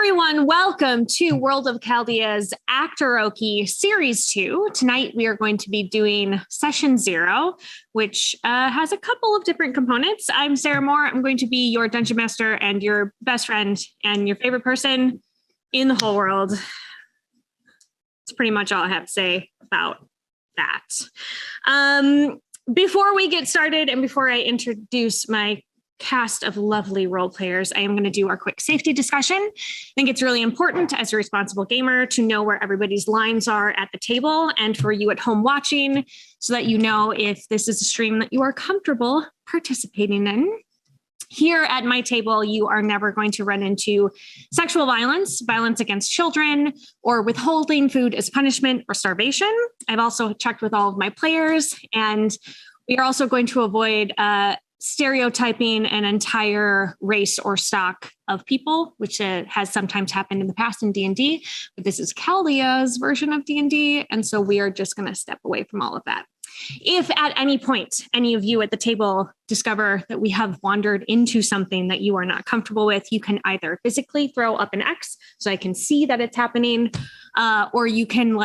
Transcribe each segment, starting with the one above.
everyone, welcome to World of Chaldea's Actoroke Series 2. Tonight we are going to be doing Session 0, which has a couple of different components. I'm Sarah Moore. I'm going to be your Dungeon Master and your best friend and your favorite person in the whole world. That's pretty much all I have to say about that. Before we get started and before I introduce my cast of lovely role players, I am going to do our quick safety discussion. I think it's really important as a responsible gamer to know where everybody's lines are at the table and for you at home watching so that you know if this is a stream that you are comfortable participating in. Here at my table, you are never going to run into sexual violence, violence against children, or withholding food as punishment or starvation. I've also checked with all of my players, and we are also going to avoid stereotyping an entire race or stock of people, which has sometimes happened in the past in D&D, but this is Chaldea's version of D&D, and so we are just going to step away from all of that. If at any point any of you at the table discover that we have wandered into something that you are not comfortable with, you can either physically throw up an X so I can see that it's happening, or you can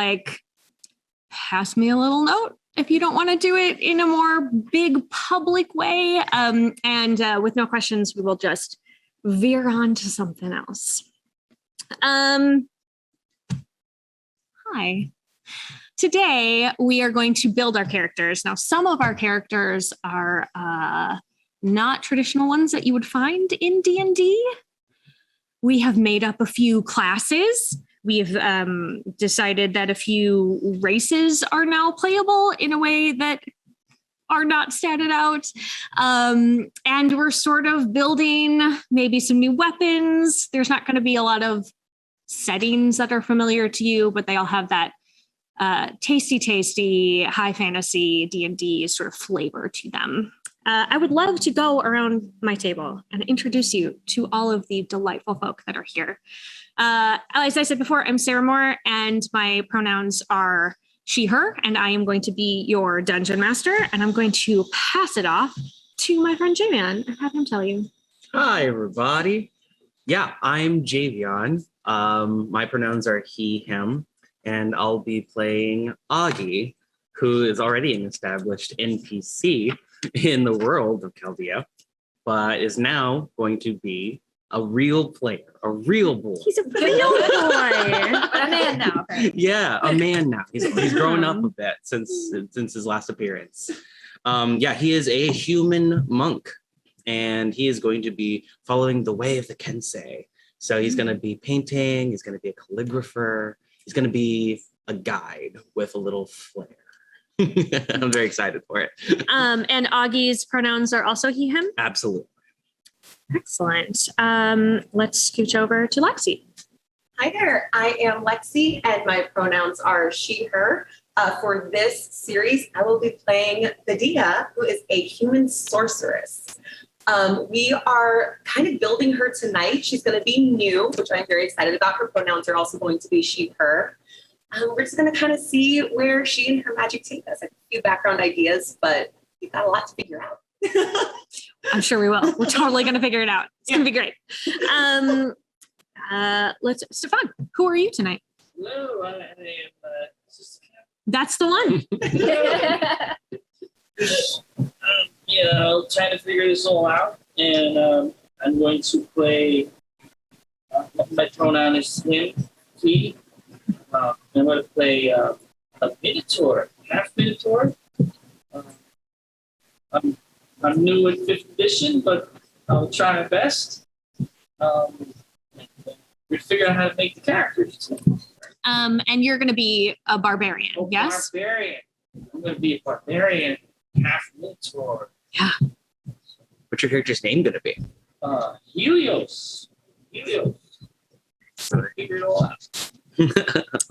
pass me a little note if you don't want to do it in a more big public way. And with no questions, we will just veer on to something else. Hi. Today, we are going to build our characters. Now, some of our characters are not traditional ones that you would find in D&D. We have made up a few classes. We've decided that a few races are now playable in a way that are not statted out. And we're sort of building maybe some new weapons. There's not going to be a lot of settings that are familiar to you, but they all have that tasty, high fantasy D&D sort of flavor to them. I would love to go around my table and introduce you to all of the delightful folk that are here. As I said before, I'm Sarah Moore, and my pronouns are she, her, and I am going to be your dungeon master, and I'm going to pass it off to my friend Javion and have him tell you. Hi, everybody. Yeah, I'm Javion. My pronouns are he, him, and I'll be playing Aggee, who is already an established NPC in the world of Chaldea, but is now going to be a real player, a real boy. He's a real boy. A man now. Okay. Yeah, a man now. He's grown up a bit since his last appearance. He is a human monk, and he is going to be following the way of the Kensei. So he's going to be painting. He's going to be a calligrapher. He's going to be a guide with a little flair. I'm very excited for it. And Aggee's pronouns are also he, him? Absolutely. Excellent. Let's scooch over to Lexi. Hi there. I am Lexi, and my pronouns are she, her. For this series, I will be playing Vidia, who is a human sorceress. We are kind of building her tonight. She's going to be new, which I'm very excited about. Her pronouns are also going to be she, her. We're just going to kind of see where she and her magic take us. I have a few background ideas, but we've got a lot to figure out. I'm sure we will. We're totally going to figure it out. It's going to be great. Stefan, who are you tonight? Hello, I am That's the one. trying to figure this all out, and I'm going to play. My pronoun is him, he. I'm going to play a Minotaur, half Minotaur. I'm new at 5th edition, but I'll try my best. We figure out how to make the characters. And you're going to be a barbarian, yes? Barbarian. I'm going to be a barbarian, half Minotaur. Yeah. What's your character's name going to be? Helios. So figure it all out.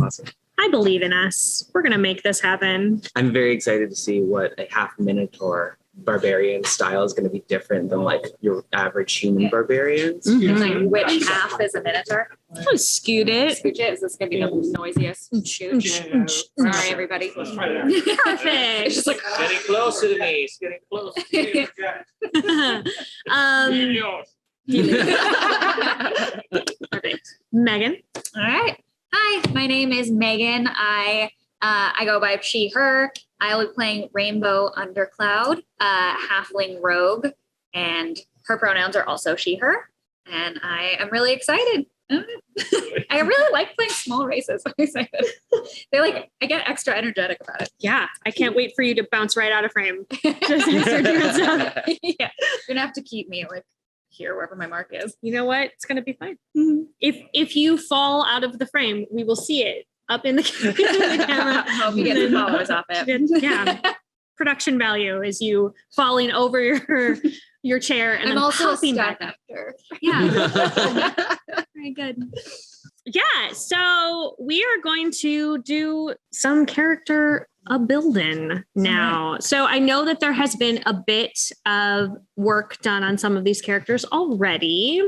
Awesome. I believe in us. We're going to make this happen. I'm very excited to see what a half Minotaur barbarian style is going to be different than your average human barbarians. Mm-hmm. Which half is a Minotaur? I'll scoot it. Scooch it. Is this going to be the noisiest? Shoot. Sorry, everybody. Let's try that. Perfect. It's just like Getting closer to me. It's getting closer to me. Perfect. Megan. All right. Hi, my name is Megan. I go by she, her. I will be playing Rainbow Undercloud, halfling rogue, and her pronouns are also she, her. And I am really excited. I really like playing small races. I'm excited. I get extra energetic about it. Yeah, I can't wait for you to bounce right out of frame. Just start doing stuff. Yeah, you're gonna have to keep me here wherever my mark is. You know what? It's gonna be fine. If you fall out of the frame, we will see it up in the camera. I hope you get some followers off it. Yeah. Production value is you falling over your chair and I'm then also a popping stunt back up. actor. Yeah. Very good. Yeah. So we are going to do some character building now. So I know that there has been a bit of work done on some of these characters already.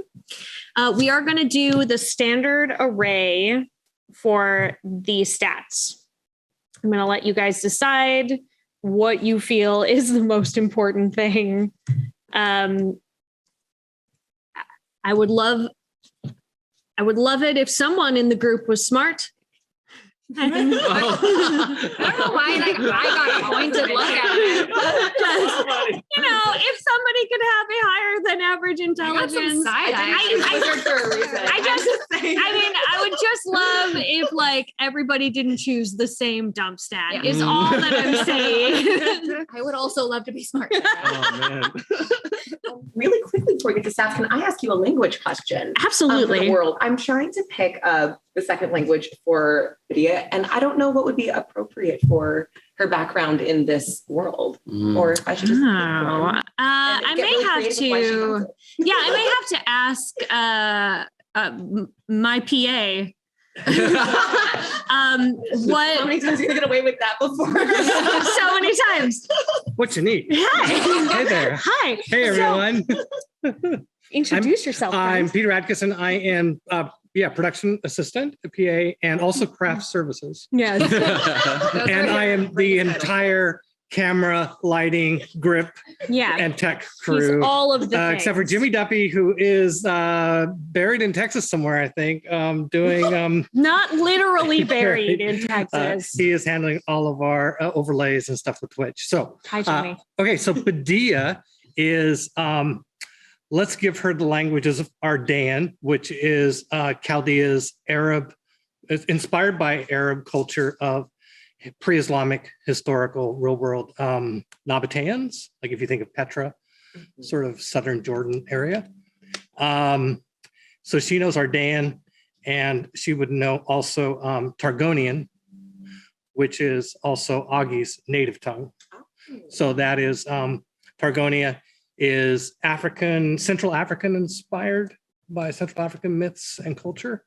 We are going to do the standard array for the stats. I'm going to let you guys decide what you feel is the most important thing. I would love it if someone in the group was smart. I don't know why I got a pointed look at it. Just, if somebody could have a higher than average intelligence. I would just love if everybody didn't choose the same dump stat is all that I'm saying. I would also love to be smart. Oh man. Really quickly before we get to staff, can I ask you a language question? Absolutely. For the world, I'm trying to pick the second language for Vidya, and I don't know what would be appropriate for her background in this world, or if I should just. I may have to. Yeah, I may have to ask my PA. What? How many times are you gonna get away with that before? So many times. What you need? Hi. Hey there. Hi. Hey everyone. Introduce yourself. I'm Peter Atkinson. I am production assistant, a PA, and also craft services. Yes. And I am the entire camera, lighting, grip, and tech crew. He's all of the things. Except for Jimmy Duppy, who is buried in Texas somewhere, I think, doing not literally buried in Texas. He is handling all of our overlays and stuff with Twitch. So hi, Jimmy. Okay, so Padilla is let's give her the languages of Ardan, which is Chaldea's Arab, inspired by Arab culture of pre-Islamic historical real world Nabateans, like if you think of Petra, sort of southern Jordan area. So she knows Ardan, and she would know also Targonian, which is also Aggee's native tongue. So that is Targonia is Central African inspired by Central African myths and culture.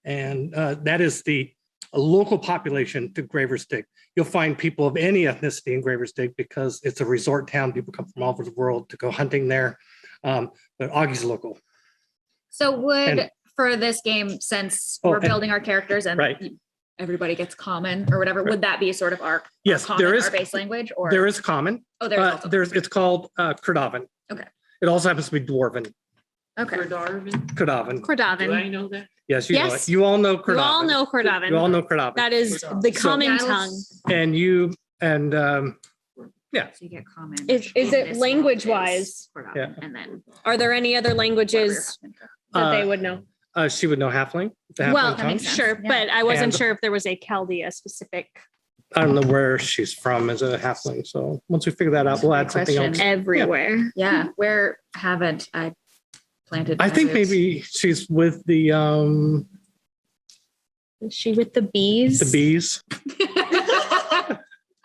And that is the local population to Graversdig. You'll find people of any ethnicity in Graversdig because it's a resort town. People come from all over the world to go hunting there. But Aggee's local. So for this game, since we're building our characters and everybody gets common or whatever, would that be sort of our our base language? Or there is common. Oh, it's called Cordovan. Okay. It also happens to be Dwarven. Okay. Cordovan. Do I know that? Yes, you know it. You all know Cordovan. You all know Cordovan. You all know Cordovan. That is the common tongue. And you and So you get common. Is it language wise? Yeah. And then Are there any other languages that they would know? She would know Halfling. The Halfling Well, tongue. sure, but I wasn't sure if there was a Chaldea specific. I don't know where she's from as a Halfling. So once we figure that out, we'll add something else. Everywhere. Yeah, where haven't I planted? I think maybe she's with the Is she with the bees? The bees.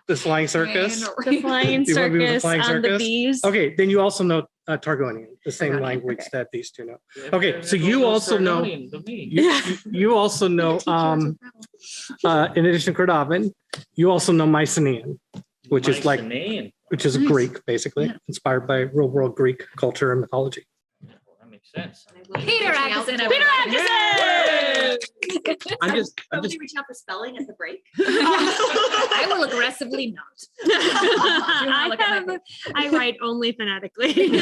The flying circus. The flying You wanna be with the circus flying on the circus? bees. Okay, then you also know Targonian, the same Targonian, language okay. that these two know. Okay, so you also know you also know in addition to Cordovan, you also know Mycenaean, which is like Nice. Greek, basically, inspired by real world Greek culture and mythology. That makes sense. Peter Atkinson. Peter Atkinson! I'm just reaching out for spelling at the break. I will aggressively not. not look at my I write only phonetically.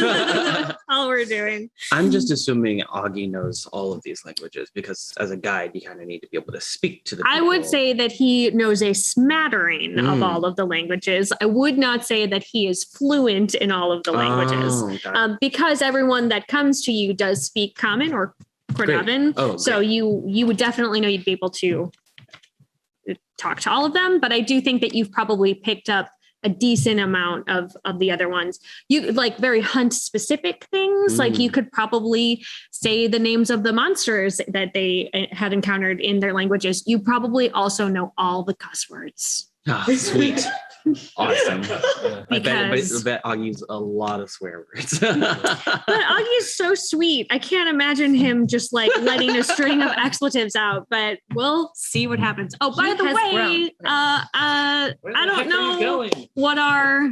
All we're doing. I'm just assuming Aggee knows all of these languages because as a guide, you kind of need to be able to speak to the I would people. say that he knows a smattering of all of the languages. I would not say that he is fluent in all of the languages. Oh, got it. Because everyone that comes to you does speak Common or Cordovan. Oh, so great. you would definitely know you'd be able to talk to all of them. But I do think that you've probably picked up a decent amount of the other ones. You like very hunt specific things. Like you could probably say the names of the monsters that they have encountered in their languages. You probably also know all the cuss words. Ah, sweet. Awesome. I Because- bet Aggee's a lot of swear words. But Aggee is so sweet. I can't imagine him just like letting a string of expletives out, but we'll see what happens. Oh, by He the has way, I don't know what our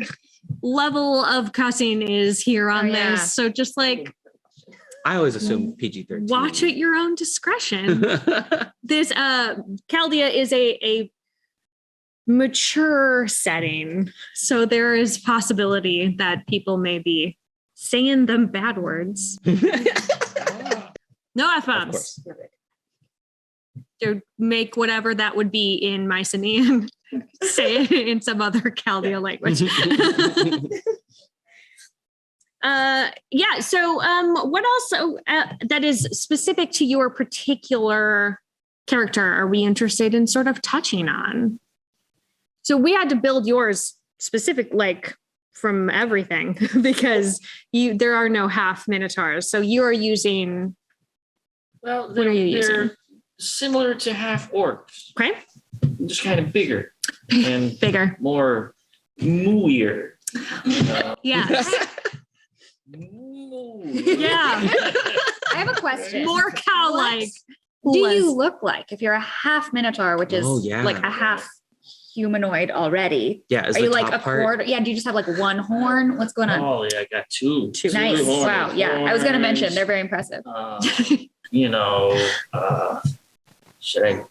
level of cussing is here on Oh, yeah. this. So just like I always assume PG-13. watch at your own discretion. This Chaldea is a mature setting. So there is possibility that people may be saying them bad words. No Of F-bombs. course. To make whatever that would be in Mycenaean, say it in some other Chaldea language. Yeah. So what else that is specific to your particular character are we interested in sort of touching on? So we had to build yours specific, like from everything, because there are no half minotaurs. So you are using, Well, What are you they're using? similar to half orcs, okay, just kind of bigger and bigger. more mooier. Yeah. Yeah. I have a question. More cow-like. What do you look like if you're a half minotaur, which is Oh, yeah. like a half humanoid already? Yeah, is Are the you like top a part? quarter? Yeah. Do you just have like one horn? What's going on? Oh yeah, I got two. Nice. horns. Wow. Yeah. I was going to mention Horns. they're very impressive. Should I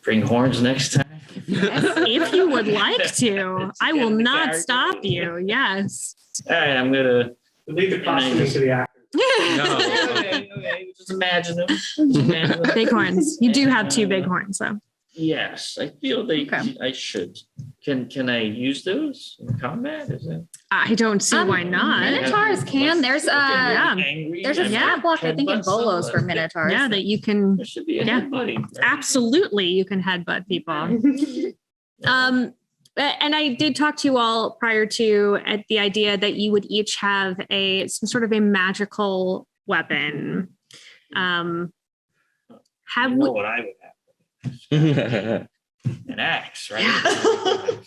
bring horns next time? If you would like to, I will Get the not character. stop you. Yes. All right, I'm gonna. Leave the costume to the actor. No. Okay. Just imagine them. Just imagine them. Big horns. You do have two big horns, though. Yes, I feel Okay. I should. Can I use those in combat? Is it? I don't see why not. Minotaurs can. There's Yeah. There's a stat block I think in Bolos for minotaurs. Yeah, that you can There should be a Yeah. buddy. absolutely you can headbutt people. And I did talk to you all prior to at the idea that you would each have some sort of a magical weapon. Have You know we, what I would have? An axe, right?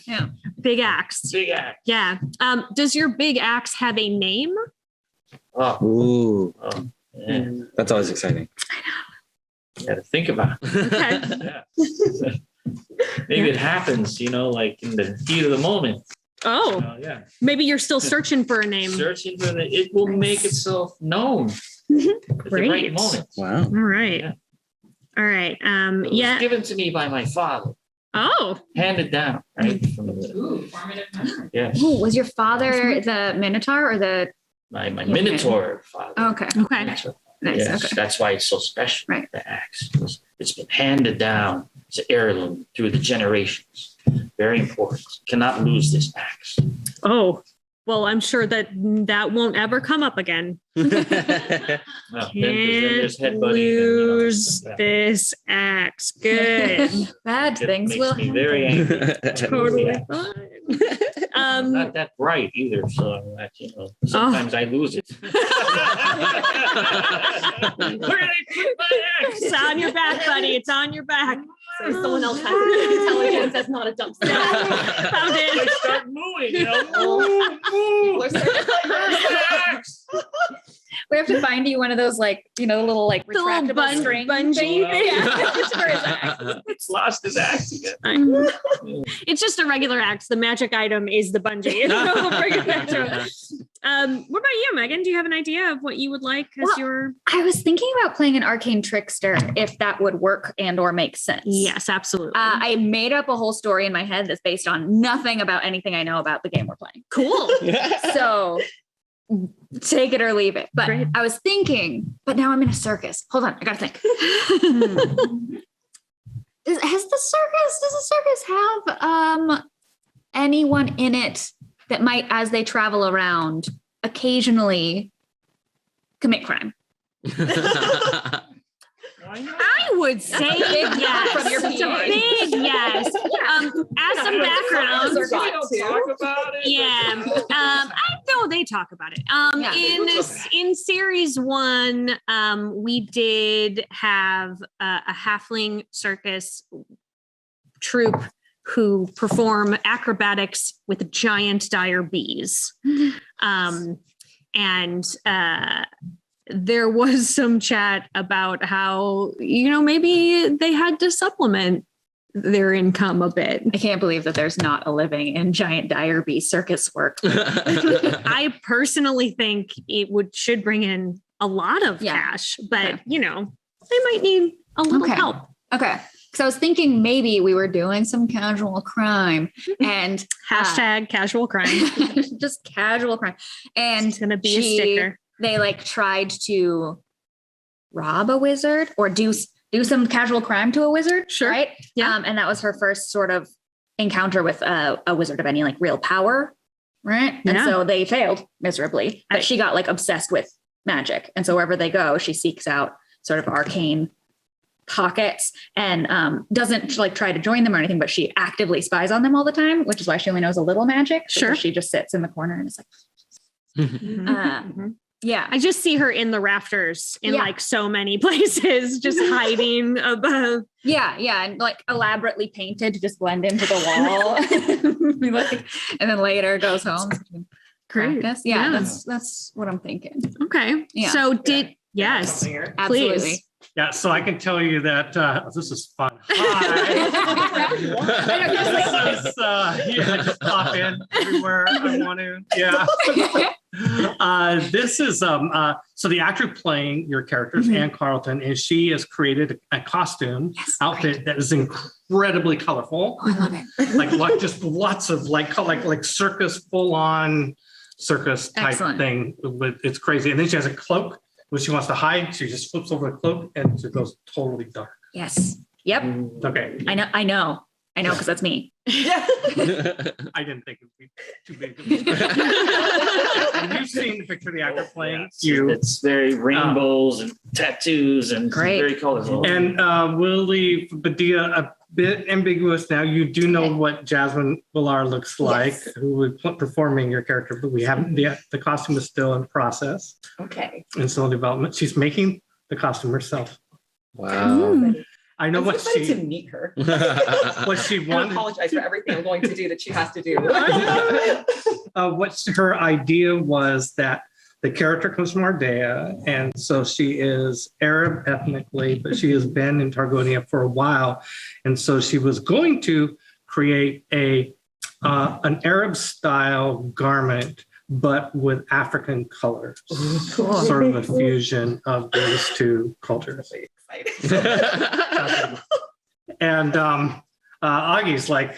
Yeah. big axe? Big axe. Yeah. Does your big axe have a name? Oh, Ooh, yeah. that's always exciting. Got to think about it. Okay. Yeah. Maybe it happens, like in the heat of the moment. Oh, Yeah. maybe you're still searching for a name. Searching for it will make itself known at the Great. right moment. Wow. All right. Yeah. All right. It was Yeah. given to me by my father, Oh, handed down, right? From the, Ooh, formative memory. yes, Ooh, was your father the minotaur or the? my Minotaur father. Okay. okay. Nice. Yes, Okay. that's why it's so special. Right. The axe. It's been handed down. It's an heirloom through the generations. Very important. Cannot lose this axe. Oh, well, I'm sure that won't ever come up again. Well, then there's Can't headbutting. lose Yeah. this axe. Good. Bad It things makes will me happen. very angry. Totally Yeah. fine. I'm not that bright either, so sometimes I lose it. Where did I put my axe? It's on your back, buddy. It's on your back. So someone else has intelligence that's not a dumpster. Found I it. start mooing, Move, move. People are searching for Where's my axe? We have to find you one of those little little retractable string bungee thing. thing. Yeah. Just for his axe. It's lost his axe again. It's just a regular axe. The magic item is the bungee. We'll bring it back to it. What about you, Megan? Do you have an idea of what you would like as Well, your? I was thinking about playing an arcane trickster if that would work and or make sense. Yes, absolutely. I made up a whole story in my head that's based on nothing about anything I know about the game we're playing. Cool. So take it or leave it. But Great. I was thinking, but now I'm in a circus. Hold on, I gotta think. Does the circus have anyone in it that might, as they travel around, occasionally commit crime? I would say yes. From your It's a PA. big yes. As some background. Circus too. Talk about it. Yeah. I know they talk about it. Yeah. In series 1, we did have a halfling circus troupe who perform acrobatics with giant dire bees. And there was some chat about how, maybe they had to supplement their income a bit. I can't believe that there's not a living in giant dire bee circus work. I personally think it should bring in a lot of cash, but Okay. they might need a little Okay. help. Okay. So I was thinking maybe we were doing some casual crime and Hashtag casual crime. just casual crime. And It's gonna be a sticker. They tried to rob a wizard or do some casual crime to a wizard. Sure. Right. Yeah. And that was her first sort of encounter with a wizard of any real power. Right. And Yeah. so they failed miserably, but she got obsessed with magic. And so wherever they go, she seeks out sort of arcane pockets and doesn't try to join them or anything, but she actively spies on them all the time, which is why she only knows a little magic. Sure. Because she just sits in the corner and is Mhm. yeah. I just see her in the rafters in Yeah. so many places, just hiding above. Yeah, and elaborately painted to just blend into the wall. And then later goes home. Great. Practice. Yeah, that's what I'm thinking. Okay. Yeah. So yes, Absolutely. please. Yeah, so I can tell you that this is fun. Hi. I just pop in everywhere I want to. Yeah. This is so the actor playing your character is Anne Carlton, and she has created a costume outfit that is incredibly colorful. Oh, I love it. like just lots of like circus, full on circus type Excellent. thing. It's crazy. And then she has a cloak. When she wants to hide, she just flips over the cloak and it goes totally dark. Yes. Yep. Okay. I know because that's me. I didn't think it would be too big. And you've seen the picture of the actor playing you. It's very rainbows and tattoos and Great. very colorful. And we'll leave Badia a bit ambiguous now. You do know what Jasmine Bhullar looks like, who was performing your character, but we haven't yet. The costume is still in process Okay. and still in development. She's making the costume herself. Wow. I know I'm what so excited to she meet her. what she I wanted. apologize for everything I'm going to do that she has to do. What her idea was that the character comes from Chaldea, and so she is Arab ethnically, but she has been in Targonia for a while, and so she was going to create an Arab style garment, but with African colors, sort of a fusion of those two cultures. And Aggie's like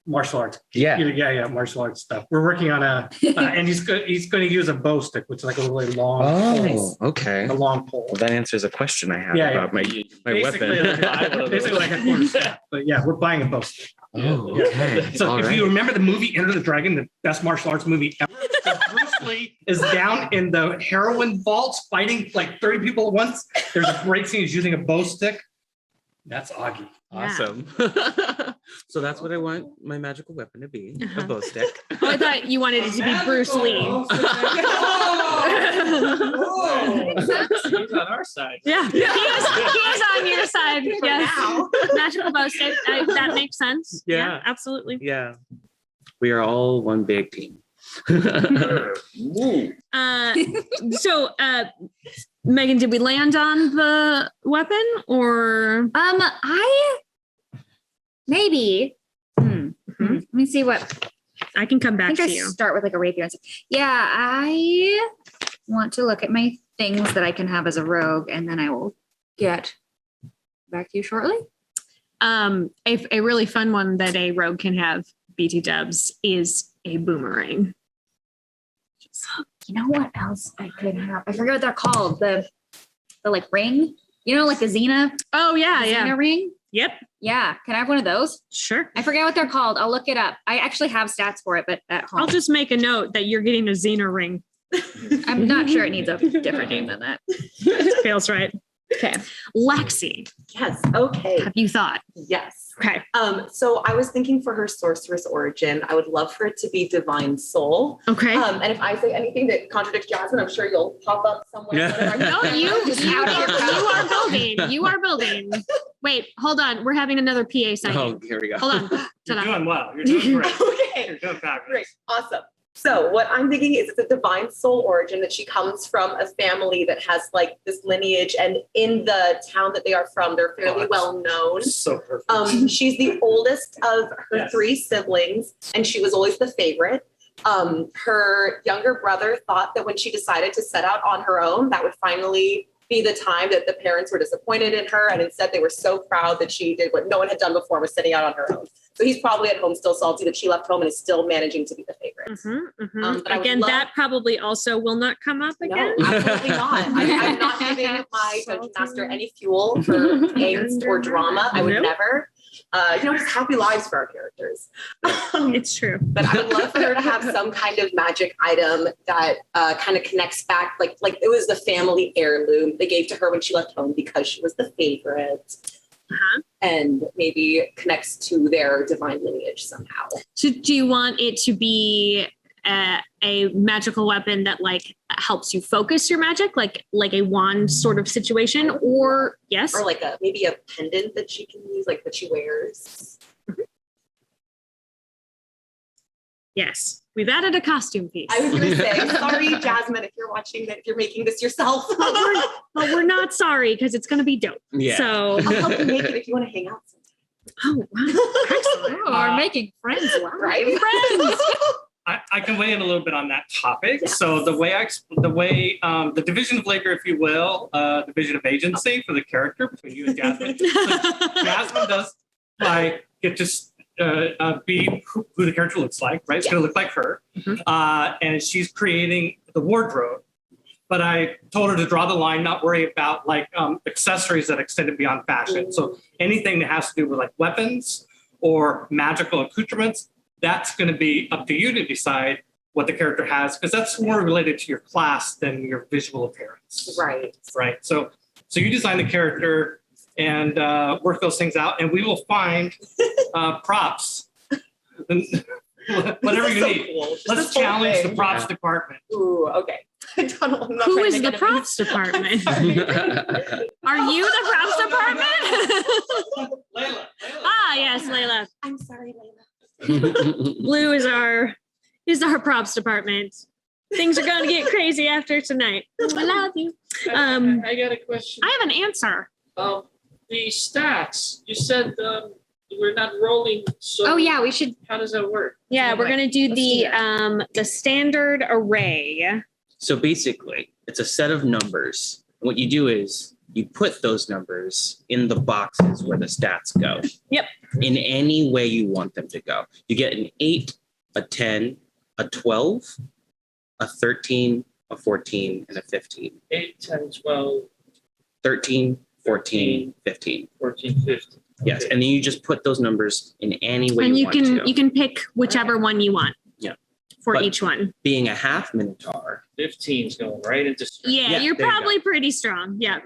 martial arts. Yeah. Yeah, martial arts stuff. We're working on and he's going to use a bow stick, which is like a really long, Oh, okay. a long pole. Well, that answers a question I have Yeah, about my Basically, weapon. basically like a quarter staff. But yeah, we're buying a bow stick. Oh, okay. So All if right. you remember the movie Enter the Dragon, the best martial arts movie ever, so Bruce Lee is down in the heroin vaults fighting like 30 people at once. There's a great scene. He's using a bow stick. That's Aggee. Awesome. So that's what I want my magical weapon to be, Uh-huh. a bow stick. Oh, I thought you wanted it to be Bruce Lee. He's on our side. Yeah, he is on your side. Yes, magical bow stick. That makes sense. Yeah. Absolutely. Yeah. We are all one big team. Ooh. So, Megan, did we land on the weapon or? I maybe. Let me see what. I can come I back think to I you. start with like a rapier and stuff. Yeah, I want to look at my things that I can have as a rogue, and then I will get back to you shortly. A really fun one that a rogue can have, BT dubs, is a boomerang. You know what else I could have? I forget what they're called. The like ring. You know, like the Xena. Oh yeah, the yeah. Xena ring. Yep. Yeah. Can I have one of those? Sure. I forget what they're called. I'll look it up. I actually have stats for it, but at home. I'll just make a note that you're getting a Xena ring. I'm not sure it needs a different name than that. Feels right. Okay. Lexi, Yes. Okay. have you thought? Yes. Okay. So I was thinking for her sorceress origin, I would love for it to be divine soul. Okay. And if I say anything that contradicts Jasmine, I'm sure you'll pop up somewhere. No, you are building. You are building. Wait, hold on. We're having another PA sign. Oh, here we go. Hold on. You're Ta-da. doing well. You're doing great. Okay. You're doing fabulous. Great. Awesome. So what I'm thinking is it's a divine soul origin that she comes from a family that has like this lineage, and in the town that they are from, they're fairly well known. So perfect. She's the oldest of her Yes. 3 siblings, and she was always the favorite. Her younger brother thought that when she decided to set out on her own, that would finally be the time that the parents were disappointed in her, and instead they were so proud that she did what no one had done before, was setting out on her own. So he's probably at home still salty that she left home and is still managing to be the favorite. But I would Again, love- that probably also will not come up again. No, absolutely not. I'm not giving my dungeon master any fuel for angst or drama. I would Nope. never. Just happy lives for our characters. It's true. But I would love for her to have some kind of magic item that kind of connects back, like it was the family heirloom they gave to her when she left home because she was the favorite. And maybe connects to their divine lineage somehow. So do you want it to be a magical weapon that like helps you focus your magic, like a wand sort of situation, or yes, Or like maybe a pendant that she can use, like that she wears. yes, we've added a costume piece, I was going to say, sorry, Jasmine, if you're watching that, if you're making this yourself. but we're not sorry because it's going to be dope. Yeah. So, I'll help you make it if you want to hang out sometime. oh wow, excellent. Oh, we're making friends. Wow. Right? Friends. I can weigh in a little bit on that topic. Yes. So the division of labor, if you will, division of agency for the character between you and Jasmine. So Jasmine does get to be who the character looks like, right? It's going to look like her. And she's creating the wardrobe. But I told her to draw the line, not worry about accessories that extended beyond fashion. So anything that has to do with like weapons or magical accoutrements, that's going to be up to you to decide what the character has, because that's more related to your class than your visual appearance. Right. Right. So you design the character and work those things out, and we will find props. Whatever you need. Cool. Just Let's this whole challenge the thing. props department. Ooh, okay. I'm not Who trying to is make the enemies. props department? Are you the props department? Layla. Ah, yes, Layla. I'm sorry, Layla. Blue is our props department. Things are going to get crazy after tonight. I love you. I got a question. I have an answer. The stats, you said we're not rolling. So Oh yeah, we should. how does that work? Yeah, we're going to do Let's do the standard array. So basically, it's a set of numbers. What you do is you put those numbers in the boxes where the stats go. Yep. In any way you want them to go. You get an 8, a 10, a 12, a 13, a 14, and a 15. 8, 10, 12, 13, 14, 15. 14, 15. Yes, Okay. and then you just put those numbers in any way And you you want can to. you can pick whichever one you want. Yeah. For But- each one. Being a half minotaur, 15 is going right into strength. Yeah, Yeah, you're there you probably pretty strong. Yeah.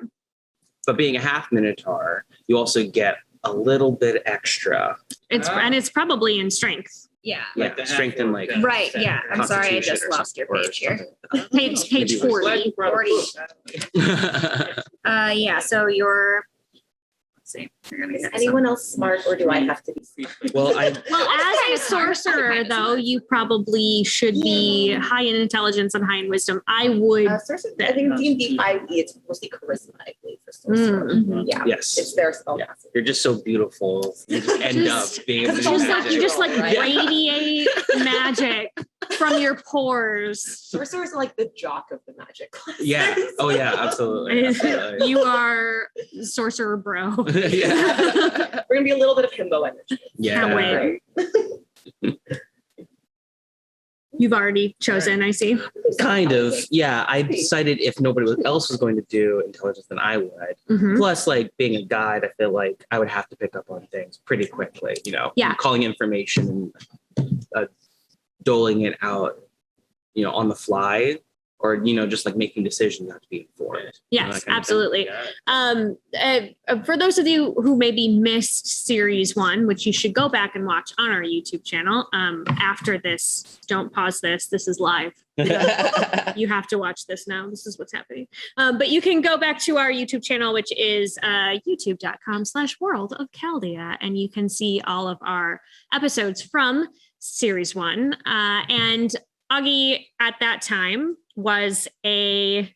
but being a half minotaur, you also get a little bit extra. And it's probably in strength. Yeah. Like the strength and like half-orc, Right. Yeah. I'm sorry. I Constitution just or lost your something, or page here. something. Page Maybe it was 40. Glad you brought a book. Yeah. So your see. You're gonna Is get anyone else smart, or do I have to be? Well, Well, as a sorcerer, though, you probably should be high in intelligence and high in wisdom. I would. Sorcerer, I think D&D 5e, it's mostly charisma, I believe, for sorcerer. Mhm. Yeah, yes. it's their spell. Yeah. You're just so beautiful. You just end up being able to do You just magic. like Right. radiate magic from your pores. Sorcerers are like the jock of the magic class. Yeah. Oh yeah, absolutely. Absolutely. You are sorcerer bro. Yeah. We're gonna be a little bit of himbo energy. Yeah. Can't wait. You've already chosen, I see. Kind of. Yeah. I decided if nobody else was going to do intelligence, then I would. Mhm. Plus, like being a guide, I feel like I would have to pick up on things pretty quickly, Yeah. calling information and doling it out, on the fly, or, just like making decisions have to be informed. Yes, that kind of absolutely. thing. For those of you who maybe missed series 1, which you should go back and watch on our YouTube channel, after this, don't pause this. This is live. You have to watch this now. This is what's happening. But you can go back to our YouTube channel, which is youtube.com/World of Chaldea, and you can see all of our episodes from series 1. And Aggee at that time was an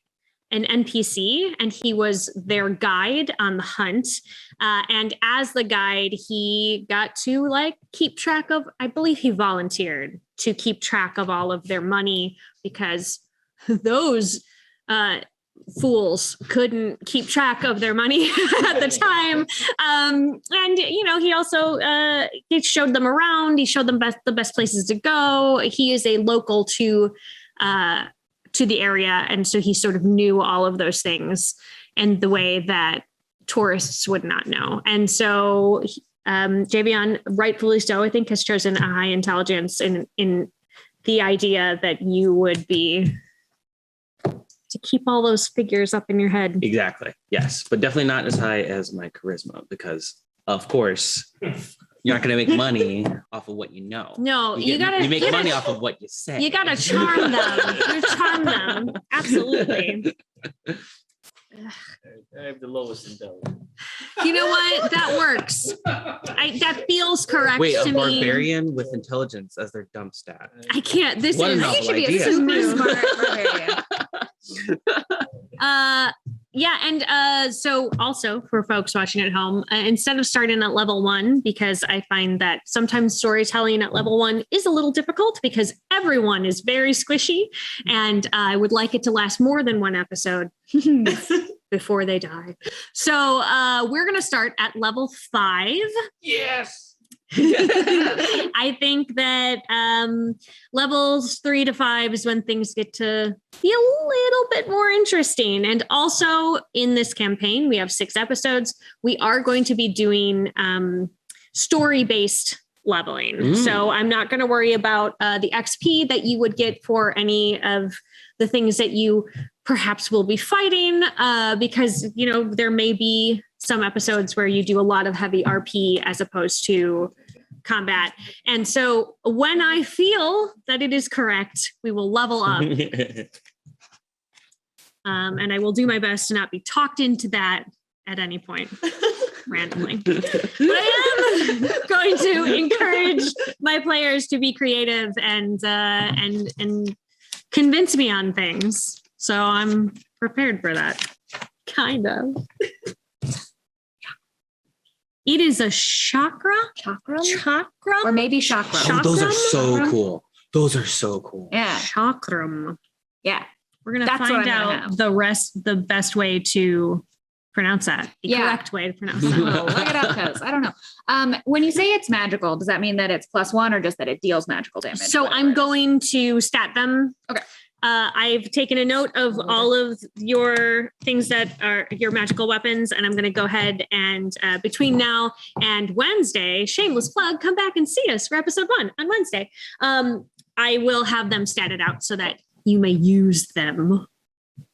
NPC, and he was their guide on the hunt. And as the guide, he got to keep track of, I believe he volunteered to keep track of all of their money, because those fools couldn't keep track of their money at the time. And he also he showed them around. He showed them the best places to go. He is a local to the area, and so he sort of knew all of those things in the way that tourists would not know. And so Javion, rightfully so, I think, has chosen a high intelligence in the idea that you would be to keep all those figures up in your head. Exactly. Yes, but definitely not as high as my charisma, because of course you're not going to make money off of what you know. No, You make you money gotta- off of what you say. You gotta charm them. You charm them. Absolutely. I have the lowest intelligence. You know what? That works. That feels correct Wait, to a me. barbarian with intelligence as their dump stat. I can't. This What a is. novel You should be a idea. super smart barbarian. Yeah, and so also for folks watching at home, instead of starting at level 1, because I find that sometimes storytelling at level 1 is a little difficult because everyone is very squishy, and I would like it to last more than one episode before they die. So we're gonna start at level 5. Yes. I think that levels 3 to 5 is when things get to be a little bit more interesting. And also in this campaign, we have 6 episodes. We are going to be doing story-based leveling. So I'm not going to worry about the XP that you would get for any of the things that you perhaps will be fighting, because, there may be some episodes where you do a lot of heavy RP as opposed to combat. And so when I feel that it is correct, we will level up. And I will do my best to not be talked into that at any point randomly. But I am going to encourage my players to be creative and convince me on things. So I'm prepared for that. Kind of. It is a chakra. Or maybe chakra. Oh, those are Chakram? so cool. Those are so cool. Yeah. Chakram. Yeah. We're gonna That's what find I'm gonna out have. the best way to pronounce that. The Yeah. correct way to pronounce Oh, that. look it up, because I don't know. When you say it's magical, does that mean that it's +1 or just that it deals magical damage? So whatever I'm it is? going to stat them. Okay. I've taken a note of all of your things that are your magical weapons, and I'm going to go ahead and between now and Wednesday, shameless plug, come back and see us for episode 1 on Wednesday. I will have them statted out so that you may use them,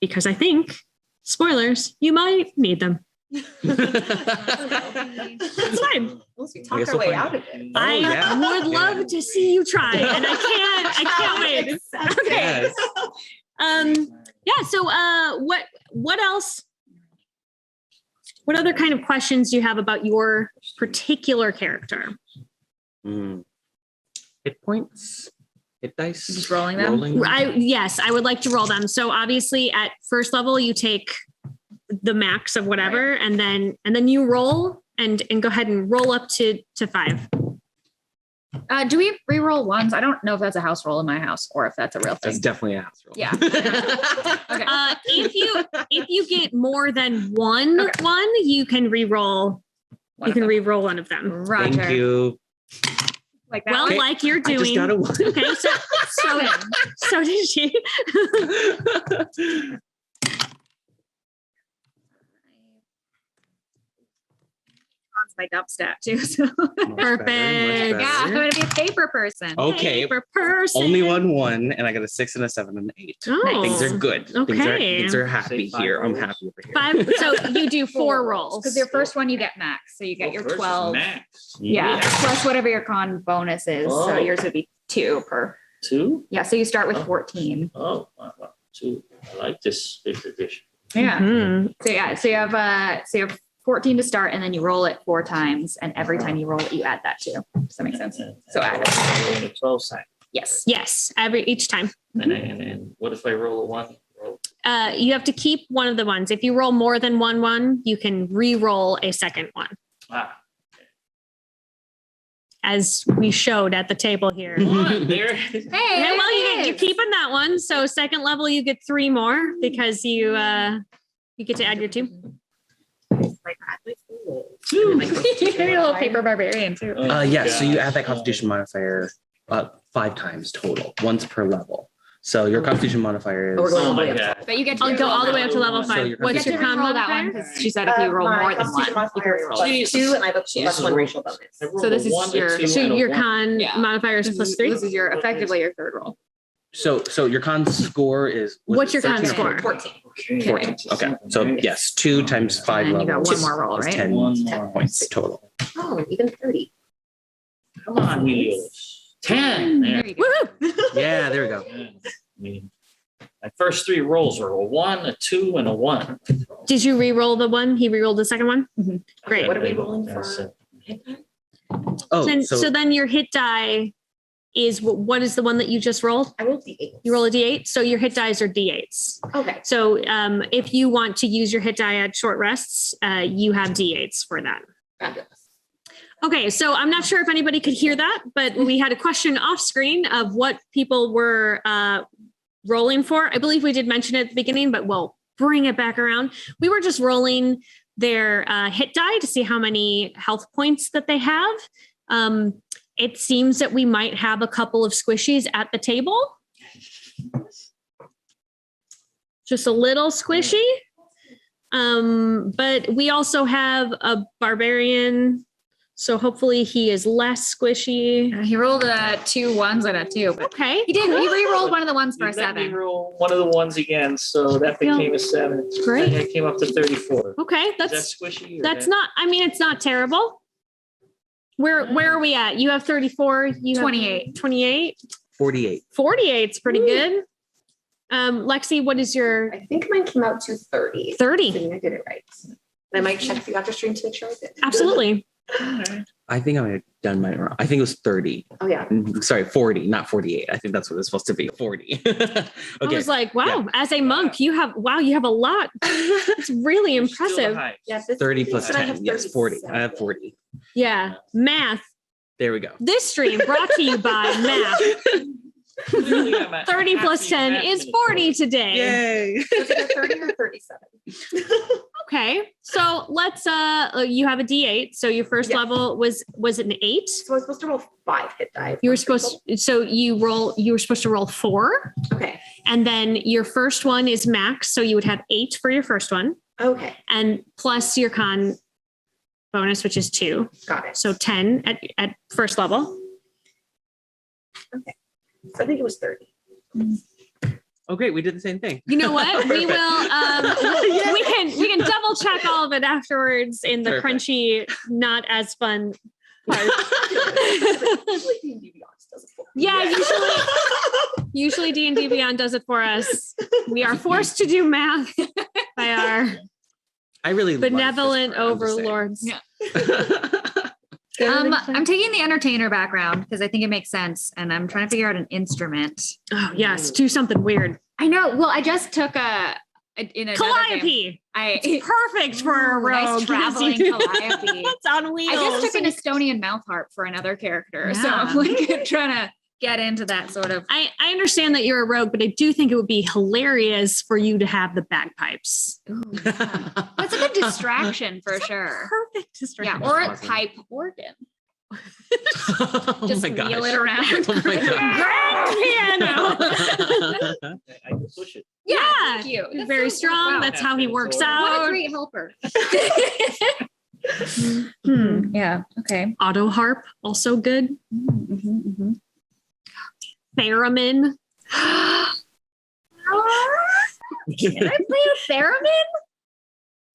because I think, spoilers, you might need them. That's fine. Unless we I talk guess our we'll way find out of it. I yeah. would love to see you try, and I can't wait. Okay. Yes. Yeah. So, what else? What other kind of questions do you have about your particular character? Hit points, hit dice. Just rolling them? Yes, I would like to roll them. So obviously at first level, you take the max of whatever, and then you roll and go ahead and roll up to 5. Do we re-roll ones? I don't know if that's a house roll in my house or if that's a real That's thing. definitely a house roll. Yeah. Okay. If you get more than one, you can re-roll. You can re-roll one of them. Roger. Thank you. Like that Well, one? like you're I just doing. got a 1. Okay, so did she. That's my dump stat too. So. Perfect. Yeah, I'm going to be a paper person. Okay. Paper person. Only 1, and I got a 6 and a 7 and an 8. Oh. Things are good. Okay. Things are happy Say 5 here. I'm rolls. happy over here. 5. So you do 4 rolls. Because your first one you get max. So you get your Versus 12. Max. Yeah. Plus whatever your con bonus is. So Oh. yours would be 2 per. 2? Yeah. So you start with 14. Oh, wow. 2. I like this fifth edition. Yeah. Mhm. So you have 14 to start, and then you roll it 4 times, and every time you roll it, you add that too. Does that make sense? So add it. Rolling a 12 side. Yes. Yes, each time. And what if I roll a 1? You have to keep one of the ones. If you roll more than 1, you can re-roll a second one, Ah, as we showed at the table here. one there. Hey, Yeah, well, you're keeping that one. So second level, you get 3 more because you get to add your 2. Like, add my food. Two. You're a little paper barbarian too. Yeah, so you add that constitution modifier 5 times total, once per level. So your constitution modifier Oh, we're is going Oh all the my way up to God. But you get to I'll go all the way up to level So 5. you're What's get your to con roll that one modifier? because she said if you roll My more than constitution 1, you can modifier is re-roll plus it. Jesus. 2, and I have a plus Jesus. 1 racial bonus. I rolled So this a is 1, a your- 2, So and a your 1. con Yeah. modifier is plus 3. This is your effectively your third roll. so your con score is What's your con 13 or score? 14. 14. Okay, so yes, 2 times 5 And then you got levels one more roll, is right? 10 One more. points total. Oh, and even 30. Come on, Helios. 10. There There. you go. Yeah, there we go. Yeah. I mean, my first 3 rolls were a 1, a 2, and a 1. Did you re-roll the one? He re-rolled the second one? Mhm. Great. What are we rolling That's for? it. Oh, So then your hit die is what is the one that you just rolled? I rolled D8. You roll a D8. So your hit dies are D8s. Okay. So if you want to use your hit die at short rests, you have D8s for that. Fabulous. Okay, so I'm not sure if anybody could hear that, but we had a question off screen of what people were rolling for. I believe we did mention it at the beginning, but we'll bring it back around. We were just rolling their hit die to see how many health points that they have. It seems that we might have a couple of squishies at the table. Just a little squishy. But we also have a barbarian. So hopefully he is less squishy. He rolled 2 1s and a 2. But Okay. he did. He re-rolled one of the ones for a You let me 7. roll one of the 1s again, so that became a 7. Great. And it came up to 34. Okay. Is that That's squishy? or That's that- not, I mean, it's not terrible. Where are we at? You have 34, you have 28. 28, 48. 48 is pretty good. Lexi, what is your I think mine came out to 30. 30? I think I did it right. I might check the after stream to make sure I did. Absolutely. I think I might have done mine wrong. I think it was 30. Oh, yeah. Sorry, 40, not 48. I think that's what it's supposed to be. 40. I Okay. was like, wow, as a monk, you have a lot. It's really It's still the impressive. highest. Yeah, this 30 is- plus but I 10. have Yes, 40. I have 37. 40. Yeah. Math. There we go. This stream brought to you by math. Really, I'm at 30 plus happy 10 math is minute. 40 today. Yay. Was it a 30 or 37? Okay. So let's you have a D8. So your first Yeah. level was an 8. So I was supposed to roll 5 hit die. You were supposed you were supposed to roll 4. Okay. And then your first one is max. So you would have 8 for your first one. Okay. And plus your con bonus, which is 2. Got it. So 10 at first level. So I think it was 30. Oh, great. We did the same thing. You know what? We Perfect. will we can double check all of it afterwards in the Perfect. crunchy, not as fun part. Usually D&D Beyond does it for me. Yeah, usually D&D Beyond does it for us. We are forced to do math by our I really like this Benevolent part, I'm just saying. overlords. Yeah. They're I'm taking the entertainer background because I think it makes sense, and I'm trying to figure out an instrument. Oh yes, do something weird. I know. Well, I just took in another game. Calliope. It's Perfect for a rogue. nice traveling Calliope. It's on wheels. I just took an Estonian mouth harp for another character, so I'm like trying to get into that sort of. I understand that you're a rogue, but I do think it would be hilarious for you to have the bagpipes. Ooh, yeah. That's a good distraction for sure. Perfect distraction. Yeah, or a Awesome. pipe organ. Oh Just my wheel gosh. it around. Oh my god. Piano. I can push it. Yeah, Yeah. thank you. That's Very so- strong. wow. That's how he works What a out. great helper. Hmm. Yeah. Okay. Auto harp, also good. Theremin. Can I play a theremin?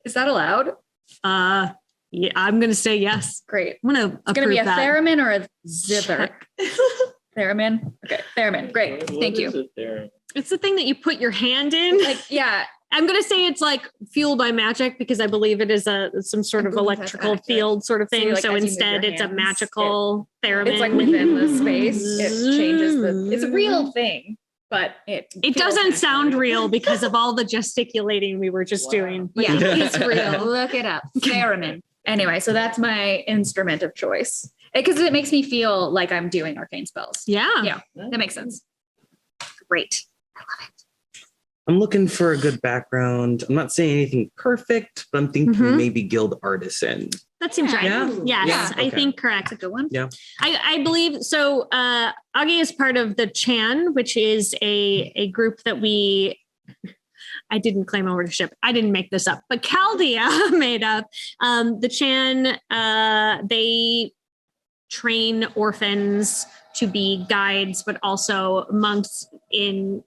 Is that allowed? Yeah, I'm gonna say yes. Great. I'm gonna It's gonna be a that. theremin or a zither. Theremin. Okay. Theremin. Great. What Thank is you. it there? It's the thing that you put your hand in. Like, yeah. I'm gonna say it's like fueled by magic because I believe it is some sort I of believe that's electrical accurate. field sort of So, thing. like, So as you move instead, your it's a hands, magical theremin. It's like within the space. It changes the. It's a real thing, but It feels doesn't natural. sound real because of all the gesticulating we were just Wow. doing. But Yeah. it is real. Look it up. Theremin. Anyway, so that's my instrument of choice because it makes me feel like I'm doing arcane spells. Yeah. Yeah. That makes sense. Great. I'm looking for a good background. I'm not saying anything perfect, but I'm thinking Mhm. maybe guild artisan. That seems right. Yeah. Yes, Yeah, I okay. think correct. That's a good one. I believe so. Aggee is part of the Chan, which is a group that I didn't claim ownership. I didn't make this up, but Chaldea made up. The Chan, they train orphans to be guides, but also monks and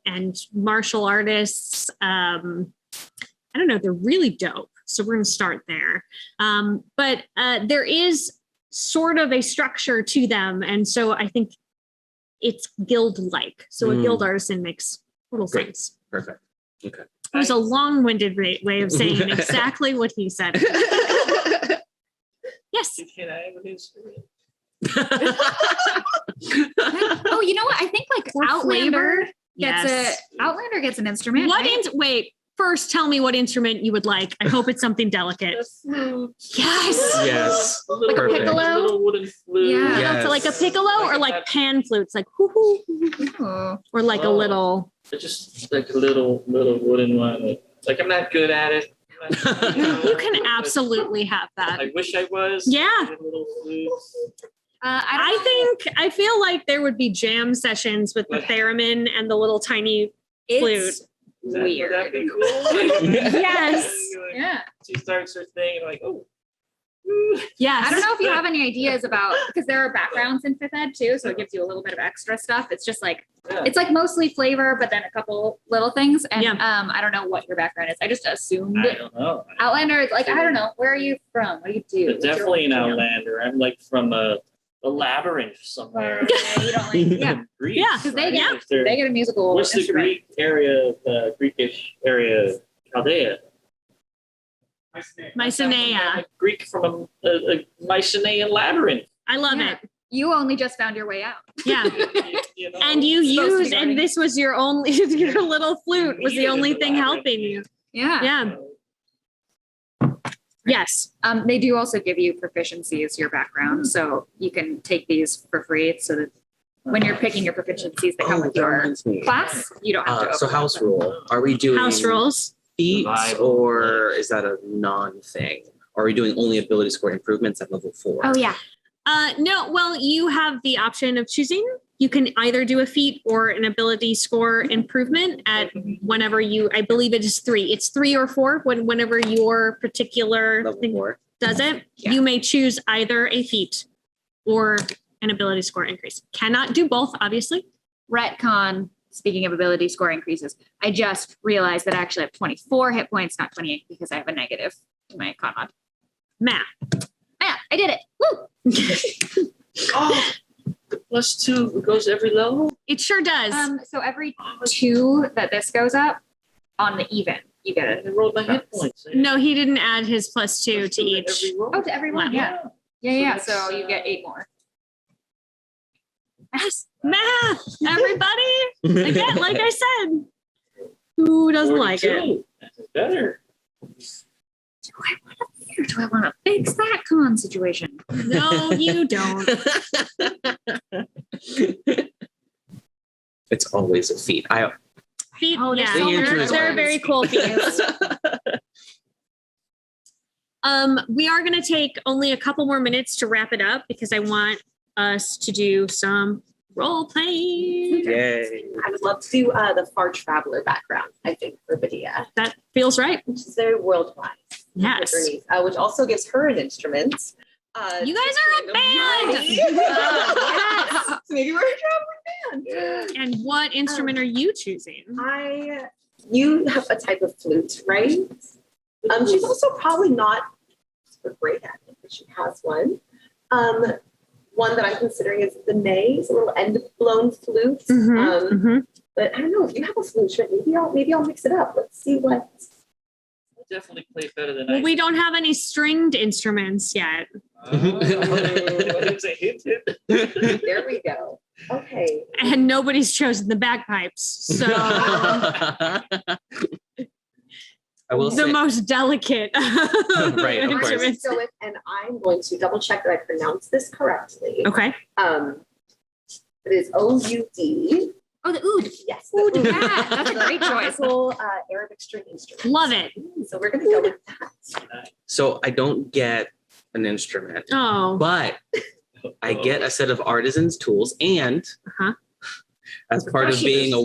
martial artists. I don't know. They're really dope. So we're going to start there. But there is sort of a structure to them. And so I think it's guild-like. So a guild artisan makes total Great. sense. Perfect. Okay. It was a long-winded way of saying exactly what he said. Yes. Can I have an instrument? Oh, you know what? I think like For Outlander Yes. Outlander gets an instrument. What right? wait, first tell me what instrument you would like. I hope it's something delicate. The flute. Yes. Yes. A little, Perfect. piccolo? little wooden flute. Yeah. Yes. So like a piccolo or like pan flutes, like hoo hoo, Oh. or like a Oh. little. It's just like a little wooden one. It's like I'm not good at it. You can absolutely have that. I wish I was. Yeah. Little flutes. I feel like there would be jam sessions with the theremin and the little tiny flute. It's Would that weird. be cool? Yes. Yeah. She starts her thing and like, oh. Yes. I don't know if you have any ideas about because there are backgrounds in fifth ed too, so it gives you a little bit of extra stuff. It's just like Yeah. it's like mostly flavor, but then a couple little things. And Yeah. I don't know what your background is. I just assumed I don't know. Outlander. Like I don't know. Where are you from? What do you do? But definitely an Outlander. I'm like from a labyrinth somewhere. Yeah, you don't like. Yeah, Greece, Yeah, 'cause they right? get- If they're- they get a musical. What's the instrument. Greek area, the Greekish area, Chaldea? Mycenaea. Greek from a Mycenaean labyrinth. I love Yeah. it. You only just found your way out. Yeah. You know? And you Supposed to be used, learning. and this was your only, your little flute was the only thing helping you. Yeah. Yeah. Yes. They do also give you proficiency as your background, so you can take these for free. So that when you're picking your proficiencies, they come with that your reminds me. class. You don't have to. So overlap house them. rule. Are we doing House rules. feats Survival. or is that a non-thing? Are we doing only ability score improvements at level 4? Oh yeah. No, well, you have the option of choosing. You can either do a feat or an ability score improvement at whenever you, I believe it is 3. It's 3 or 4 whenever your particular Level thing 4. does it. Yeah. You may choose either a feat or an ability score increase. Cannot do both, obviously. Retcon. Speaking of ability score increases, I just realized that I actually have 24 hit points, not 28, because I have a negative to my con mod. Math. Yeah, I did it. Woo! Oh, the +2 goes every level? It sure does. So every 2 that this goes up on the even. You get it. I rolled my hit points. No, he didn't add his +2 to each. Every roll. Oh, to everyone. Yeah. Yeah. So you get 8 more. Yes, math, everybody. Again, like I said, who doesn't like it? 42. That's better. Do I want to fix that con situation? No, you don't. It's always a feat. Feet, Oh, yeah, there's so many they're ones. very cool feats. We are going to take only a couple more minutes to wrap it up because I want us to do some role playing. Yay. I would love to do the far traveler background, I think, for Badia, That feels right. which is very worldwide. Yes. Which also gives her an instrument. You guys are a band. Yes. So maybe we're a traveling band. And what instrument are you choosing? You have a type of flute, right? She's also probably not super great at it, but she has one. One that I'm considering is the ney, it's a little end-blown flute. But I don't know if you have a flute, Trent, maybe I'll mix it up. Let's see what. I'll definitely play better than Well, we don't have any stringed instruments yet. It's a hint. There we go. Okay. And nobody's chosen the bagpipes. So I will the say, most delicate Right, of course. instruments. So and I'm going to double check that I pronounce this correctly. Okay. It is OUD. Oh, the oud. Yes. Oud, the yeah, that's a great choice. Classical, Arabic string instrument. Love it. So we're going to go with that. so I don't get an instrument, Oh, but I get a set of artisans' tools, and Uh-huh. as part of being a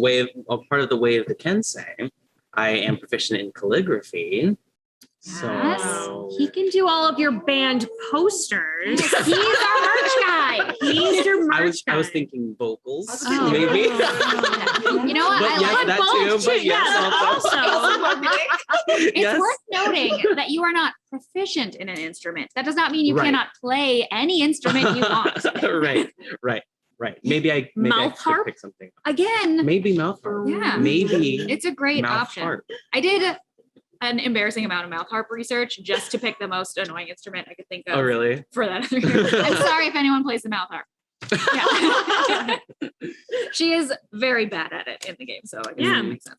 part of the way of the Kensei, I am proficient in calligraphy. Yes. So he can do all of your band posters. He's our merch guy. He's your merch I was guy. thinking vocals, Oh. maybe. You know what? But I yes, like that both too. But too. yes, Yeah, also. It's Yes. worth noting that you are not proficient in an instrument. That does not mean you Right. cannot play any instrument you want. right. Maybe I Mouth should harp? pick something. Again, Maybe mouth harp. Yeah. Maybe it's a great mouth option. harp. I did an embarrassing amount of mouth harp research just to pick the most annoying instrument I could think of Oh, really? for that. I'm sorry if anyone plays the mouth harp. Yeah. She is very bad at it in the game, so I guess Yeah. that makes sense.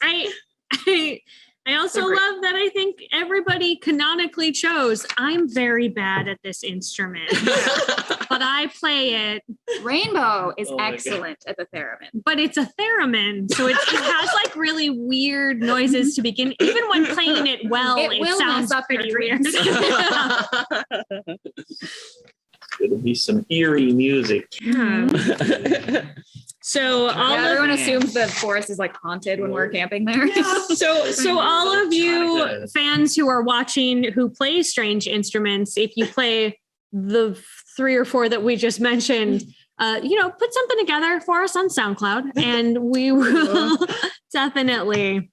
I also They're great. love that I think everybody canonically chose, I'm very bad at this instrument, but I play it, Rainbow is Oh my God. excellent at the theremin. but it's a theremin. So it has like really weird noises to begin. Even when playing it well, It it, will sounds mess up your pretty weird. dreams. It'll be some eerie music. So all Yeah, of everyone assumes the forest is like haunted when we're camping there. So all of you fans who are watching who play strange instruments, if you play the 3 or 4 that we just mentioned, put something together for us on SoundCloud, and we will definitely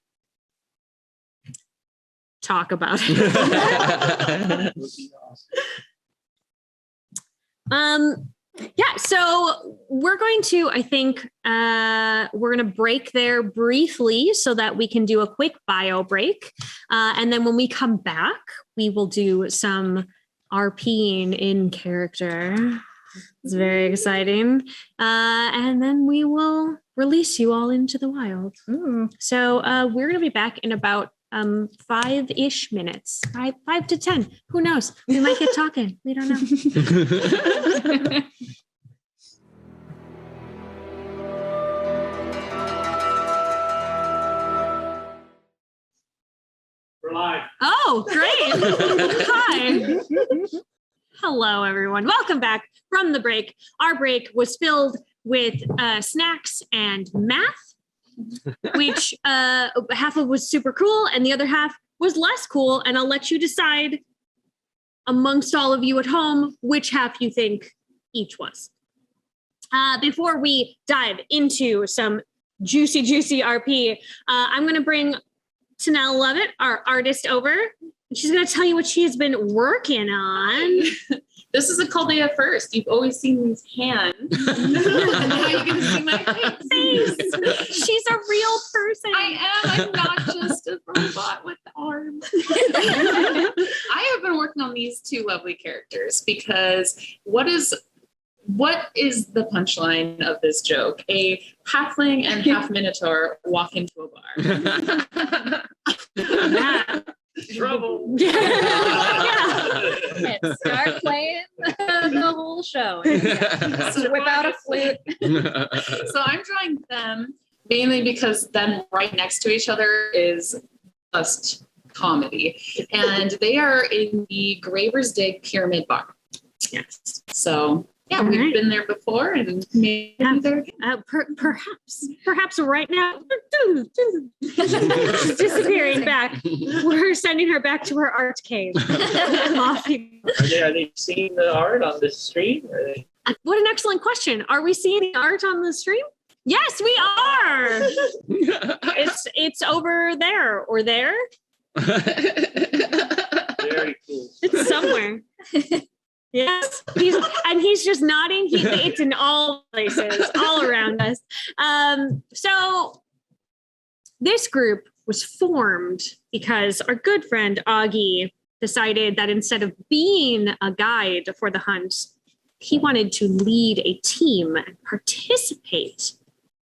talk about it. That would be awesome. Yeah, so we're going to, I think, we're going to break there briefly so that we can do a quick bio break. And then when we come back, we will do some RPing in character. It's very exciting. And then we will release you all into the wild. So we're going to be back in about 5-ish minutes, 5 to 10. Who knows? We might get talking. We don't know. We're live. Oh, great. Hi. Hello, everyone. Welcome back from the break. Our break was filled with snacks and math, which half of was super cool and the other half was less cool. And I'll let you decide amongst all of you at home which half you think each was. Before we dive into some juicy RP, I'm going to bring Tinnel Lovitt, our artist, over. And she's going to tell you what she has been working on. This is a Chaldea first. You've always seen these hands. And now you can see my face. She's a real person. I am. I'm not just a robot with arms. arm. I have been working on these two lovely characters because what is the punchline of this joke? A halfling and half minotaur walk into a bar. Trouble. And start playing the whole show. So whip out a flute. So I'm drawing them mainly because them right next to each other is just comedy. And they are in the Graver's Dig Pyramid Bar. Yes. So yeah, All we've right. been there before and maybe there again. Perhaps right now, she's disappearing back. We're sending her back to her art cave. Off you- Are they seeing the art on the stream? Or are they... What an excellent question. Are we seeing art on the stream? Yes, we are. It's over there or there. Very cool. It's somewhere. Yes, he's just nodding. It's in all places, all around us. So this group was formed because our good friend Aggee decided that instead of being a guide for the hunt, he wanted to lead a team and participate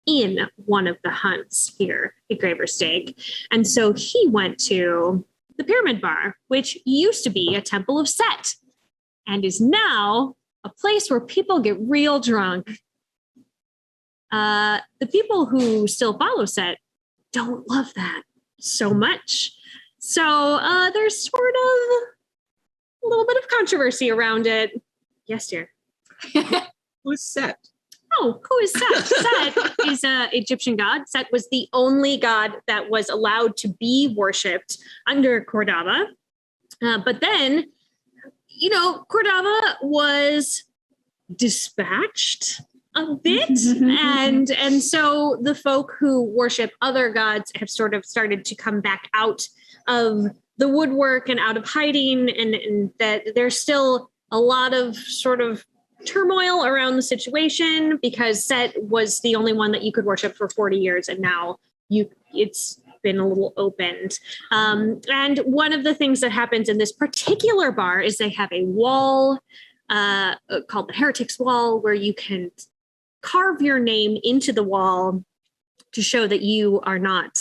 in one of the hunts here at Graver's Dig. And so he went to the Pyramid Bar, which used to be a temple of Set, and is now a place where people get real drunk. The people who still follow Set don't love that so much. So there's sort of a little bit of controversy around it. Yes, dear. Who's Set? Oh, who is Set? Set is an Egyptian god. Set was the only god that was allowed to be worshipped under Cordava. But then, Cordava was dispatched a bit. and so the folk who worship other gods have sort of started to come back out of the woodwork and out of hiding, and that there's still a lot of sort of turmoil around the situation because Set was the only one that you could worship for 40 years, and now it's been a little opened. And one of the things that happens in this particular bar is they have a wall called the Heretics Wall, where you can carve your name into the wall to show that you are not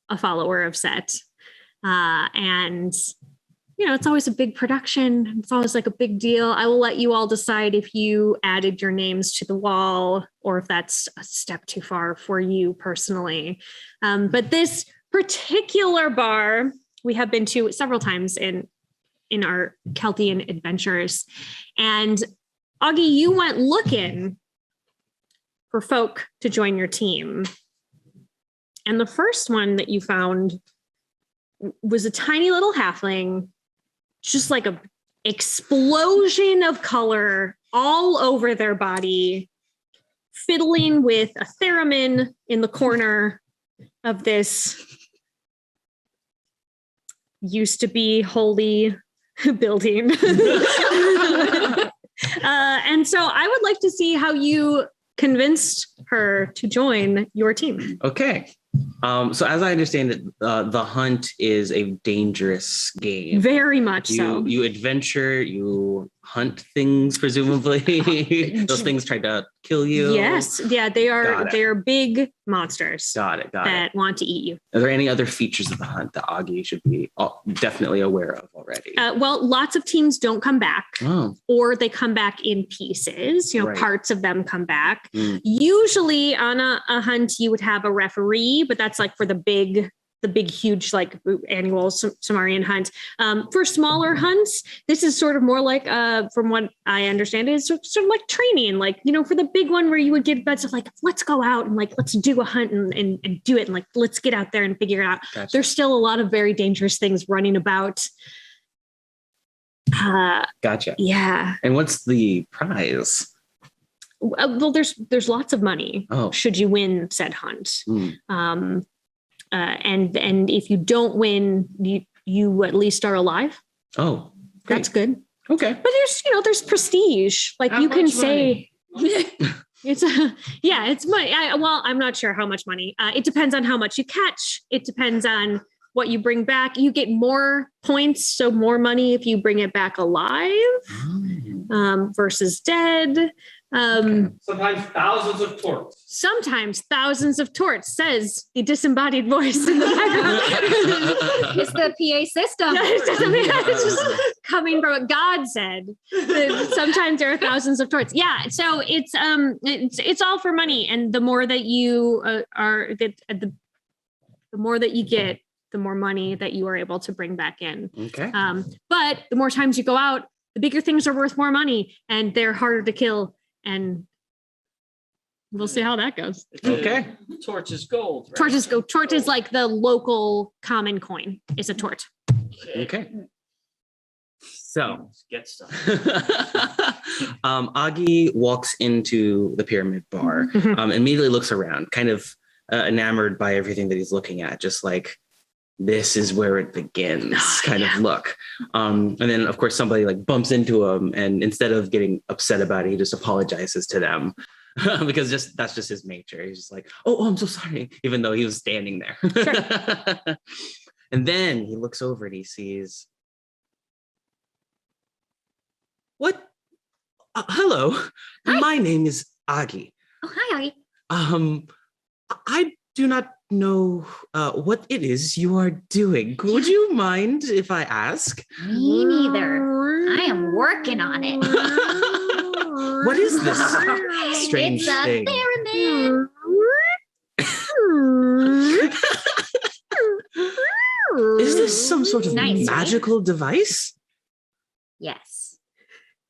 a follower of Set. And it's always a big production. It's always like a big deal. I will let you all decide if you added your names to the wall or if that's a step too far for you personally. But this particular bar we have been to several times in our Chaldean adventures. And Aggee, you went looking for folk to join your team. And the first one that you found was a tiny little halfling, just like a explosion of color all over their body, fiddling with a theremin in the corner of this used to be holy building. And so I would like to see how you convinced her to join your team. Okay. So as I understand it, the hunt is a dangerous game. Very much so. You adventure, you hunt things, presumably. Those things try to kill you. Yes. Yeah, they are big monsters. Got it. That want to eat you. Are there any other features of the hunt that Aggee should be definitely aware of already? Well, lots of teams don't come back, or they come back in pieces. Right. Parts of them come back. Usually on a hunt, you would have a referee, but that's like for the big, huge, like annual Sumerian hunt. For smaller hunts, this is sort of more like, from what I understand, is sort of like training. Like, for the big one where you would get bets of like, let's go out and like, let's do a hunt and do it. And like, let's get out there and figure it out. Gotcha. There's still a lot of very dangerous things running about. Gotcha. Yeah. And what's the prize? Well, there's lots of money. Oh. Should you win said hunt. And if you don't win, you at least are alive. Oh, great. That's good. Okay. But there's prestige. Like How you can much say it's money. I'm not sure how much money. It depends on how much you catch. It depends on what you bring back. You get more points, so more money if you bring it back alive versus dead. Sometimes thousands of torts. Sometimes thousands of torts, says the disembodied voice in the background. It's the PA system. It's just coming from what God said. Sometimes there are thousands of torts. Yeah, so it's all for money, and the more that you the more that you get, the more money that you are able to bring back in. Okay. But the more times you go out, the bigger things are worth more money, and they're harder to kill. And we'll see how that goes. Okay. Torch is gold. Right? Tort is like the local common coin is a tort. Okay. So Let's get stuff. Aggee walks into the pyramid bar, immediately looks around, kind of enamored by everything that he's looking at, just like, this is where it begins kind of look. And then of course somebody like bumps into him, and instead of getting upset about it, he just apologizes to them because that's just his nature. He's just like, oh, I'm so sorry, even though he was standing there. Sure. And then he looks over and he sees, what? Hello, Hi. My name is Aggee. Oh, hi, Aggee. I do not know what it is you are doing. Would you mind if I ask? Me neither. I am working on it. What is this strange It's a thing? theremin. Is this some sort of Nice, right? magical device? Yes.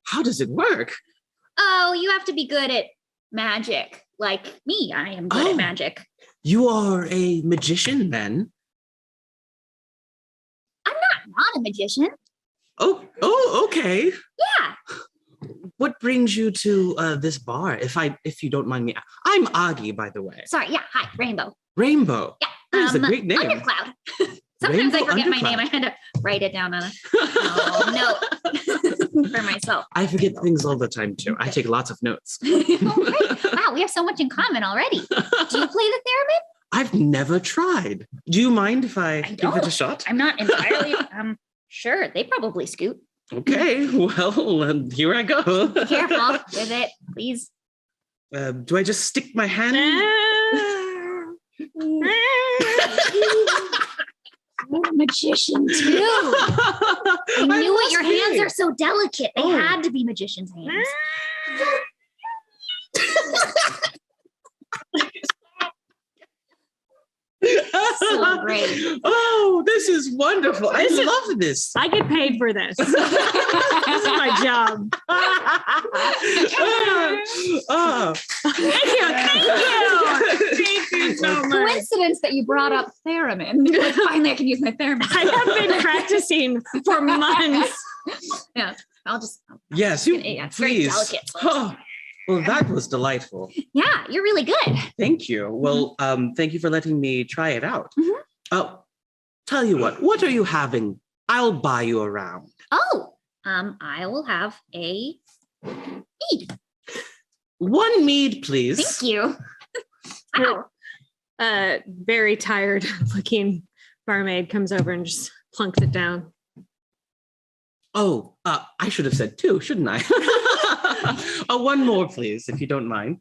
How does it work? Oh, you have to be good at magic. Like me, I am good at magic. You are a magician then? I'm not a magician. Oh, okay. Yeah. What brings you to this bar? If you don't mind me, I'm Aggee, by the way. Sorry. Yeah. Hi, Rainbow. Rainbow. Yeah. That is a great name. Undercloud. Sometimes Rainbow I forget my Undercloud. name. I had to write it down on a note for myself. I forget things all the time too. I take lots of notes. Oh, great. Wow, we have so much in common already. Do you play the theremin? I've never tried. Do you mind if I give it a don't. shot? I'm not entirely sure. They probably scoot. Okay, well, here I go. Be careful with it, please. Do I just stick my hand? You're a magician too. I knew it. Your hands are so delicate. They had to be magician's hands. So great. Oh, this is wonderful. I love this. I get paid for this. This is my job. Thank you so much. Coincidence that you brought up theremin. Like, finally, I can use my theremin. I have been practicing for months. Yeah, I'll just. Yes, you Yeah, it's very please. delicate. Oh, well, that was delightful. Yeah, you're really good. Thank you. Well, thank you for letting me try it out. Mhm. Oh, tell you what are you having? I'll buy you a round. Oh, I will have a mead. One mead, please. Thank you. Wow. Very tired looking barmaid comes over and just plunks it down. Oh, I should have said two, shouldn't I? One more, please, if you don't mind.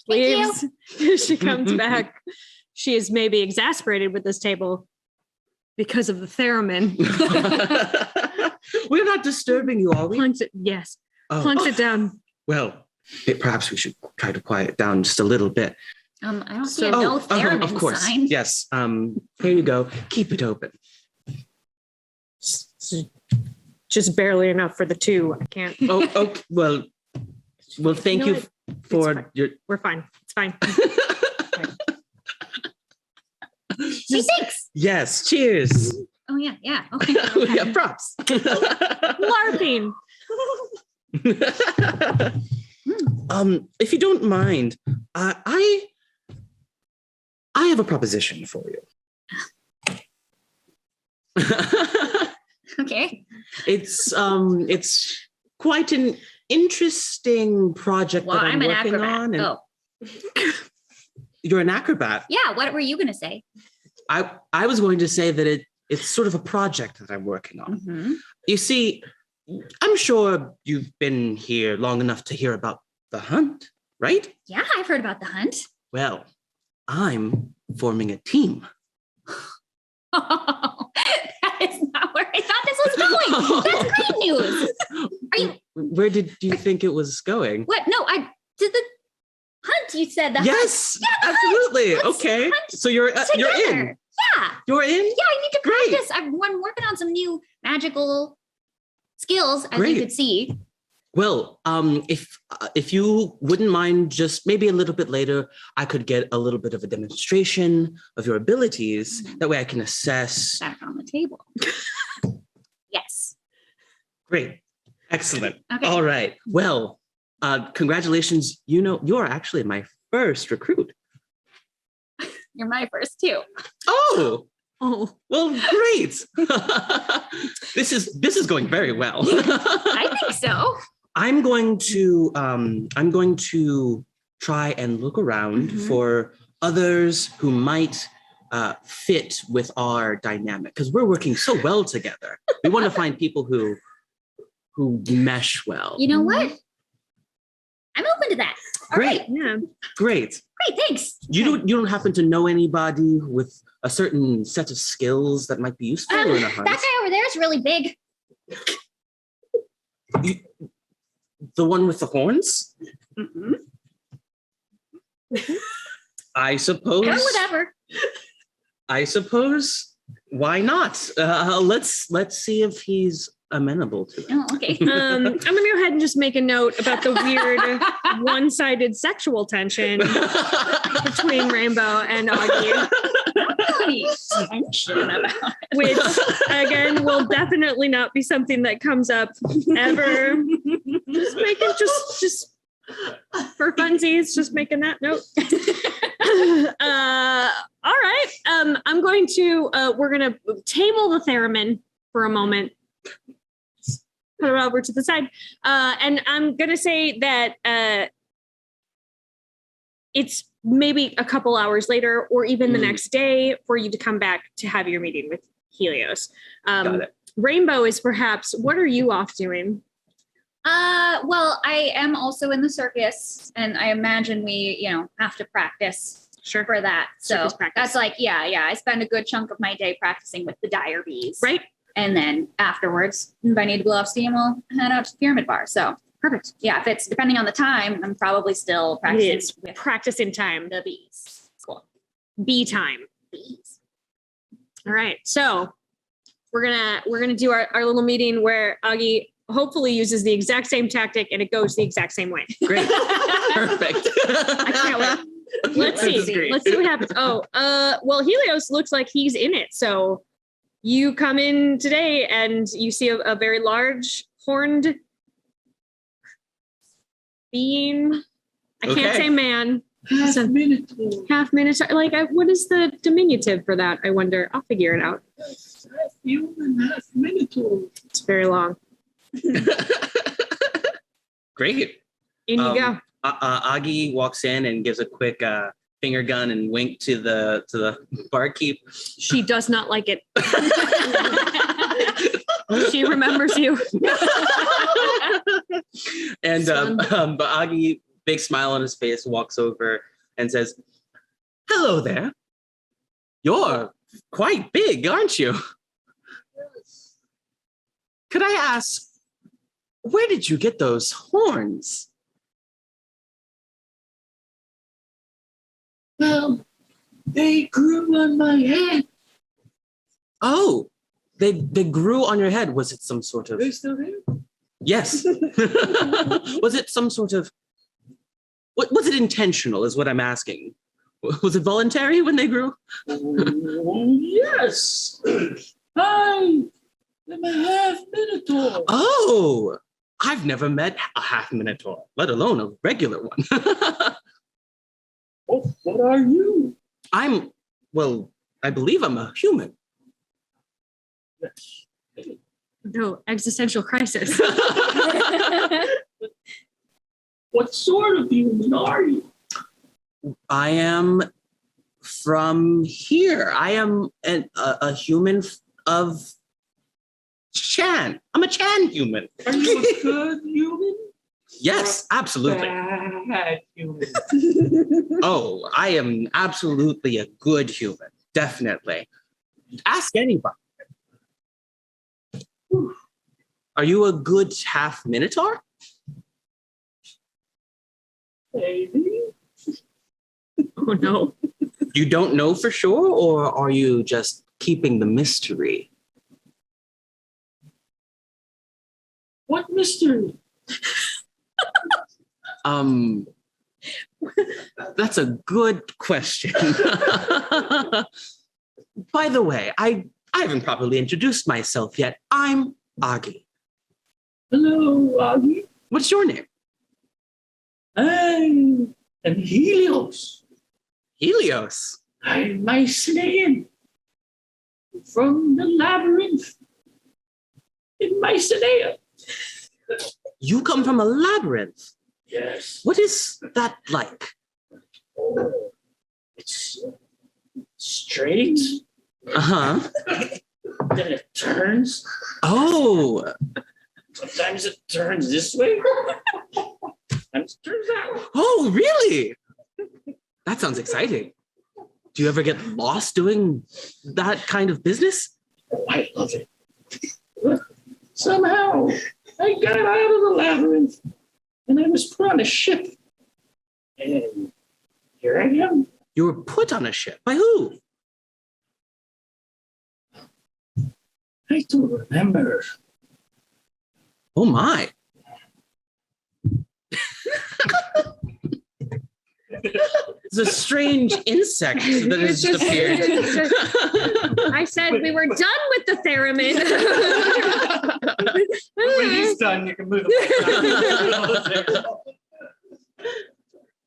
Leaves. She comes back. She is maybe exasperated with this table because of the theremin. We're not disturbing you, are we? Plunks it, yes. Oh. Plunks it down. Well, perhaps we should try to quiet it down just a little bit. I don't see a no theremin of course. sign. Yes. Here you go. Keep it open. Just barely enough for the two. I can't. Oh, okay. Well, thank You you know for fine. your. We're fine. It's fine. She thinks. Yes. Cheers. Oh yeah, yeah. Okay. Yeah, props. LARPing. If you don't mind, I have a proposition for you. Okay. It's quite an interesting project Well, that I'm I'm an working acrobat. on. And Oh. you're an acrobat. Yeah, what were you gonna say? I was going to say that it's sort of a project that I'm working on. Mm-hmm. You see, I'm sure you've been here long enough to hear about the hunt, right? Yeah, I've heard about the hunt. Well, I'm forming a team. Oh, that is not where I thought this was going. That's great news. Are you Where did you think it was going? what? No, I did the hunt. You said the hunt. Yes, Yeah, the hunt. absolutely. Let's Okay, hunt so you're in. together. Yeah. You're in. Yeah, I need to Great. practice. I'm working on some new magical skills, as Great. you could see. Well, if you wouldn't mind, just maybe a little bit later, I could get a little bit of a demonstration of your abilities. That way, I can assess. Back on the table. Yes. Great, excellent. Okay. All right. Well, congratulations. You're actually my first recruit. You're my first too. Oh. Oh, Well, great. This is going very well. I think so. I'm going to try and look around Mhm. for others who might fit with our dynamic because we're working so well together. We want to find people who mesh well. You know what? I'm open to that. All Great. right. yeah. Great. Great. Thanks. You don't happen to know anybody with a certain set of skills that might be useful in a That hunt? guy over there is really big. The one with the horns? Mm-hmm. I suppose. Whatever. I suppose. Why not? Let's see if he's amenable to it. Oh, okay. I'm gonna go ahead and just make a note about the weird one-sided sexual tension between Rainbow and Aggee, Really tension about it. which again will definitely not be something that comes up ever. Just making just for funsies, just making that note. All right. I'm going to we're gonna table the theremin for a moment. Put it over to the side. And I'm gonna say that it's maybe a couple hours later or even the next day for you to come back to have your meeting with Helios. Got it. Rainbow is perhaps, what are you off doing? Well, I am also in the circus, and I imagine we, have to practice for that. So Circus practice. that's like, yeah. I spend a good chunk of my day practicing with the dire bees. Right? And then afterwards, if I need to blow off steam, we'll head out to the pyramid bar. So Perfect. yeah, if it's depending on the time, I'm probably still It practicing is with practice in time. the bees. Cool. B time. Bees. All right. So we're gonna do our little meeting where Aggee hopefully uses the exact same tactic and it goes the exact same way. Great. Perfect. I can't wait. Let's This is see. great. Let's see what happens. Oh, well, Helios looks like he's in it. So you come in today and you see a very large horned being. I can't Okay. say man. Half So- minotaur. Half minotaur. Like, what is the diminutive for that? I wonder. I'll figure it out. Half human, half minotaur. It's very long. Great. In you go. Aggee walks in and gives a quick finger gun and wink to the barkeep. She does not like it. She remembers you. And Son. but Aggee, big smile on his face, walks over and says, "Hello there. You're quite big, aren't you? Could I ask, where did you get those horns?" Well, they grew on my head. Oh, they grew on your head. Was it some sort of? They still there? Yes. Was it some sort of? What was it intentional? Is what I'm asking. Was it voluntary when they grew? Oh, yes. I am a half minotaur. Oh, I've never met a half minotaur, let alone a regular one. Oh, what are you? I believe I'm a human. Yes. No, existential crisis. What sort of human are you? I am from here. I am a human of Chan. I'm a Chan human. Are you a good human? Yes, absolutely. Bad human. Oh, I am absolutely a good human. Definitely. Ask anybody. Are you a good half Minotaur? Maybe. Oh no. You don't know for sure, or are you just keeping the mystery? What mystery? That's a good question. By the way, I haven't properly introduced myself yet. I'm Aggee. Hello, Aggee. What's your name? I am Helios. Helios. I'm Mycenaean. From the labyrinth in Mycenae. You come from a labyrinth. Yes. What is that like? Oh, it's straight. Uh-huh. Then it turns. Oh, Sometimes it turns this way. Sometimes it turns that way. oh, really? That sounds exciting. Do you ever get lost doing that kind of business? Oh, I love it. Somehow I got out of the labyrinth and I was put on a ship. And here I am. You were put on a ship. By who? I don't remember. Oh my. It's a strange insect that has It's just- appeared. I said we were done with the theremin. When he's done, you can move the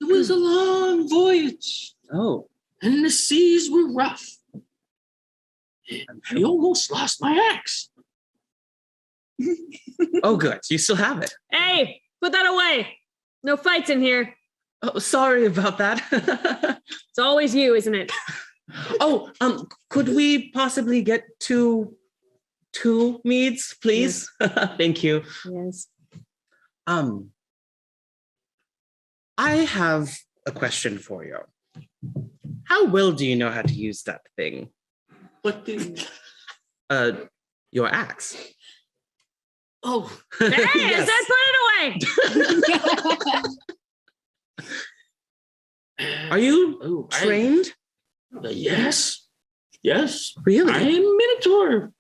It was a long voyage, Oh, and the seas were rough. And I almost lost my axe. oh, good. You still have it. Hey, put that away. No fights in here. Oh, sorry about that. It's always you, isn't it? Oh, could we possibly get two meads, please? Thank you. Yes. I have a question for you. How well do you know how to use that thing? What did? Your axe. Oh, Hey, Yes. I said put it away. Are you Oh, trained? Yes. Yes. Really? I am Minotaur.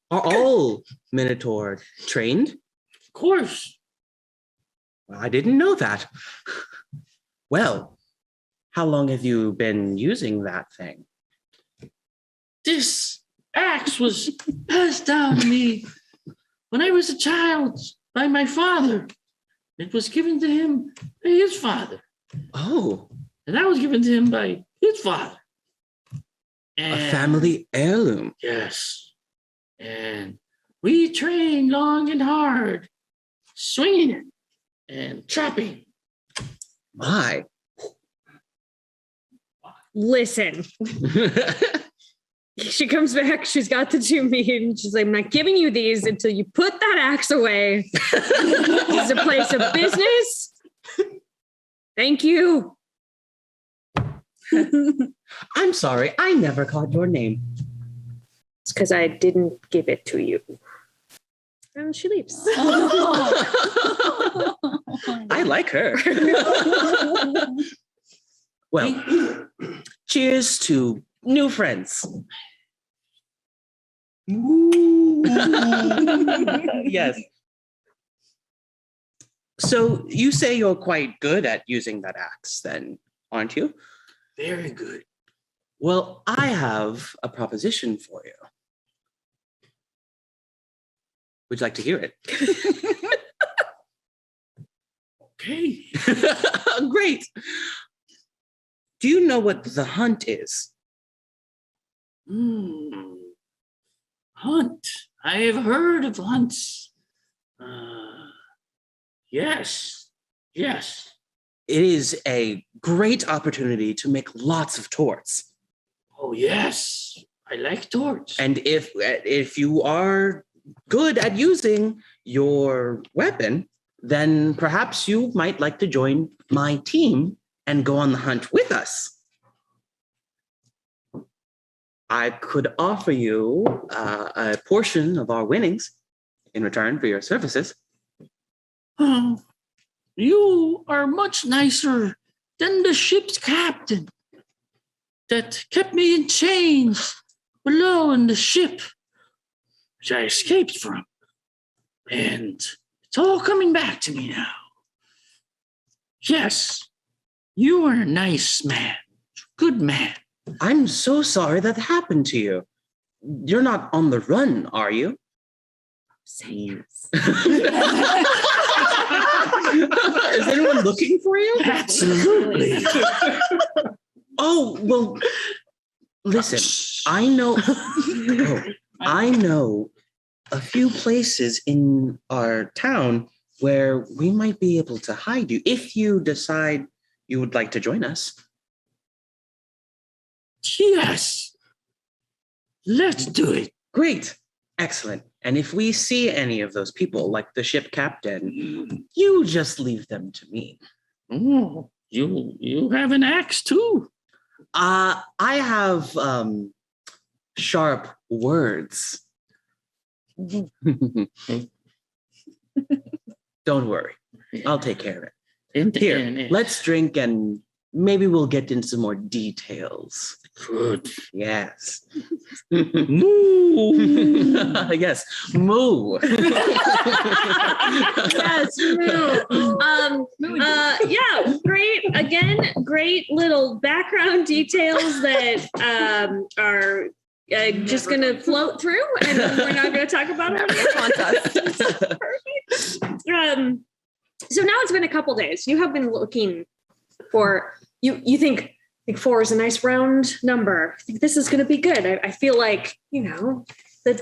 Are all Minotaur trained? Of course. I didn't know that. Well, how long have you been using that thing? This axe was passed down to me when I was a child by my father. It was given to him by his father. Oh, And that was given to him by his father. a family heirloom. Yes. And we trained long and hard, swinging it and chopping. My. Listen, she comes back. She's got the 2 meat, and she's like, "I'm not giving you these until you put that axe away. This is a place of business. Thank you." I'm sorry, I never caught your name. It's because I didn't give it to you. And she leaves. I like her. Well, cheers to new friends. Yes. So you say you're quite good at using that axe then, aren't you? Very good. Well, I have a proposition for you. Would you like to hear it? Okay. Great. Do you know what the hunt is? Hunt. I have heard of hunts. Yes. Yes. it is a great opportunity to make lots of torts. Oh, yes. I like torch. And if you are good at using your weapon, then perhaps you might like to join my team and go on the hunt with us. I could offer you a portion of our winnings in return for your services. Oh, you are much nicer than the ship's captain that kept me in chains below in the ship, which I escaped from. And it's all coming back to me now. Yes, you are a nice man, good man. I'm so sorry that happened to you. You're not on the run, are you? Yes. Is anyone looking for you? Absolutely. Oh, well, listen, I know a few places in our town where we might be able to hide you if you decide you would like to join us. Yes. Let's do it. Great. Excellent. And if we see any of those people, like the ship captain, you just leave them to me. Oh, you have an axe too. I have sharp words. Don't worry. I'll take care of it. Here, let's drink and maybe we'll get into some more details. Good. Yes. Moo. Yes. Moo. Yes, yeah, great. Again, great little background details that are just going to float through, and we're not going to talk about it. Perfect. So now it's been a couple days. You have been looking for you think 4 is a nice round number. I think this is going to be good. I feel like, the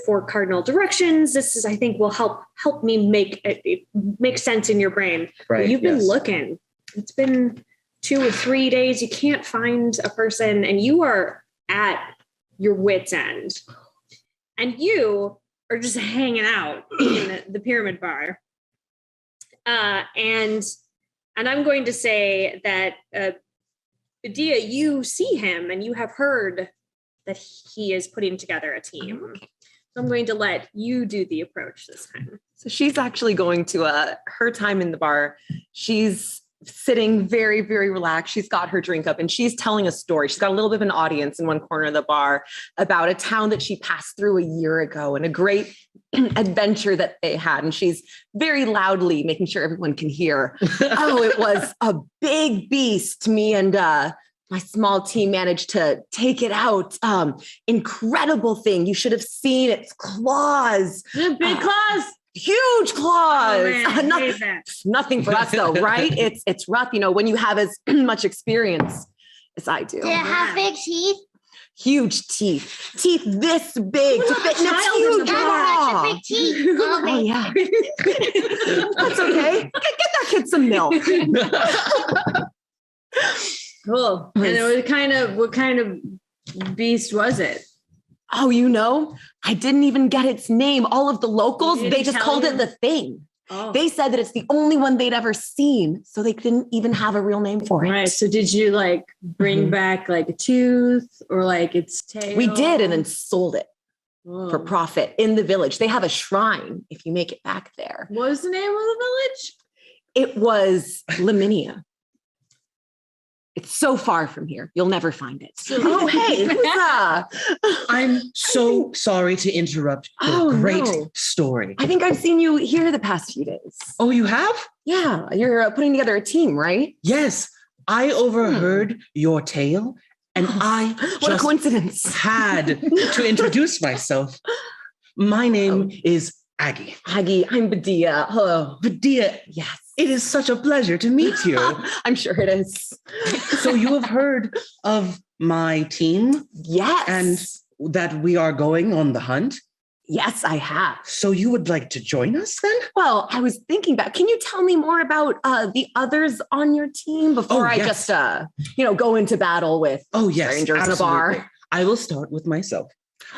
4 cardinal directions. This is, I think, will help me make it make sense in your brain. Right. But you've been looking. It's been 2 or 3 days. You can't find a person, and you are at your wit's end. And you are just hanging out in the pyramid bar. And I'm going to say that Adia, you see him and you have heard that he is putting together a team. So I'm going to let you do the approach this time. So she's actually going to her time in the bar. She's sitting very, very relaxed. She's got her drink up and she's telling a story. She's got a little bit of an audience in one corner of the bar about a town that she passed through a year ago and a great adventure that they had. And she's very loudly making sure everyone can hear. Oh, it was a big beast. Me and my small team managed to take it out. Incredible thing. You should have seen its claws. Big claws. Huge claws. Oh, man, nothing for us though, right? It's rough, when you have as much experience as I do. Did it have big teeth? Huge teeth. Teeth this big to fit in a huge jaw. Such a big teeth. Oh yeah. That's okay. Get that kid some milk. Cool. And it was what kind of beast was it? Oh, I didn't even get its name. All of the locals, You they didn't just tell called them? it the thing. Oh. They said that it's the only one they'd ever seen. So they didn't even have a real name for it. Right. So did you bring Mhm. back a tooth or its tail? We did and then sold it Whoa. for profit in the village. They have a shrine if you make it back there. What was the name of the village? It was Laminia. It's so far from here. You'll never find it. Oh, hey, Lisa. I'm so sorry to interrupt your Oh, great no. story. I think I've seen you here the past few days. Oh, you have? Yeah, you're putting together a team, right? Yes. I overheard your tale and I What a just coincidence. had to introduce myself. My name is Aggee. Aggee, I'm Badia. Hello. Badia, Yes. it is such a pleasure to meet you. I'm sure it is. So you have heard of my team Yes. and that we are going on the hunt? Yes, I have. So you would like to join us then? Well, I was thinking about, can you tell me more about the others on your team before I yes. just, go into battle with strangers in a bar? Absolutely. I will start with myself.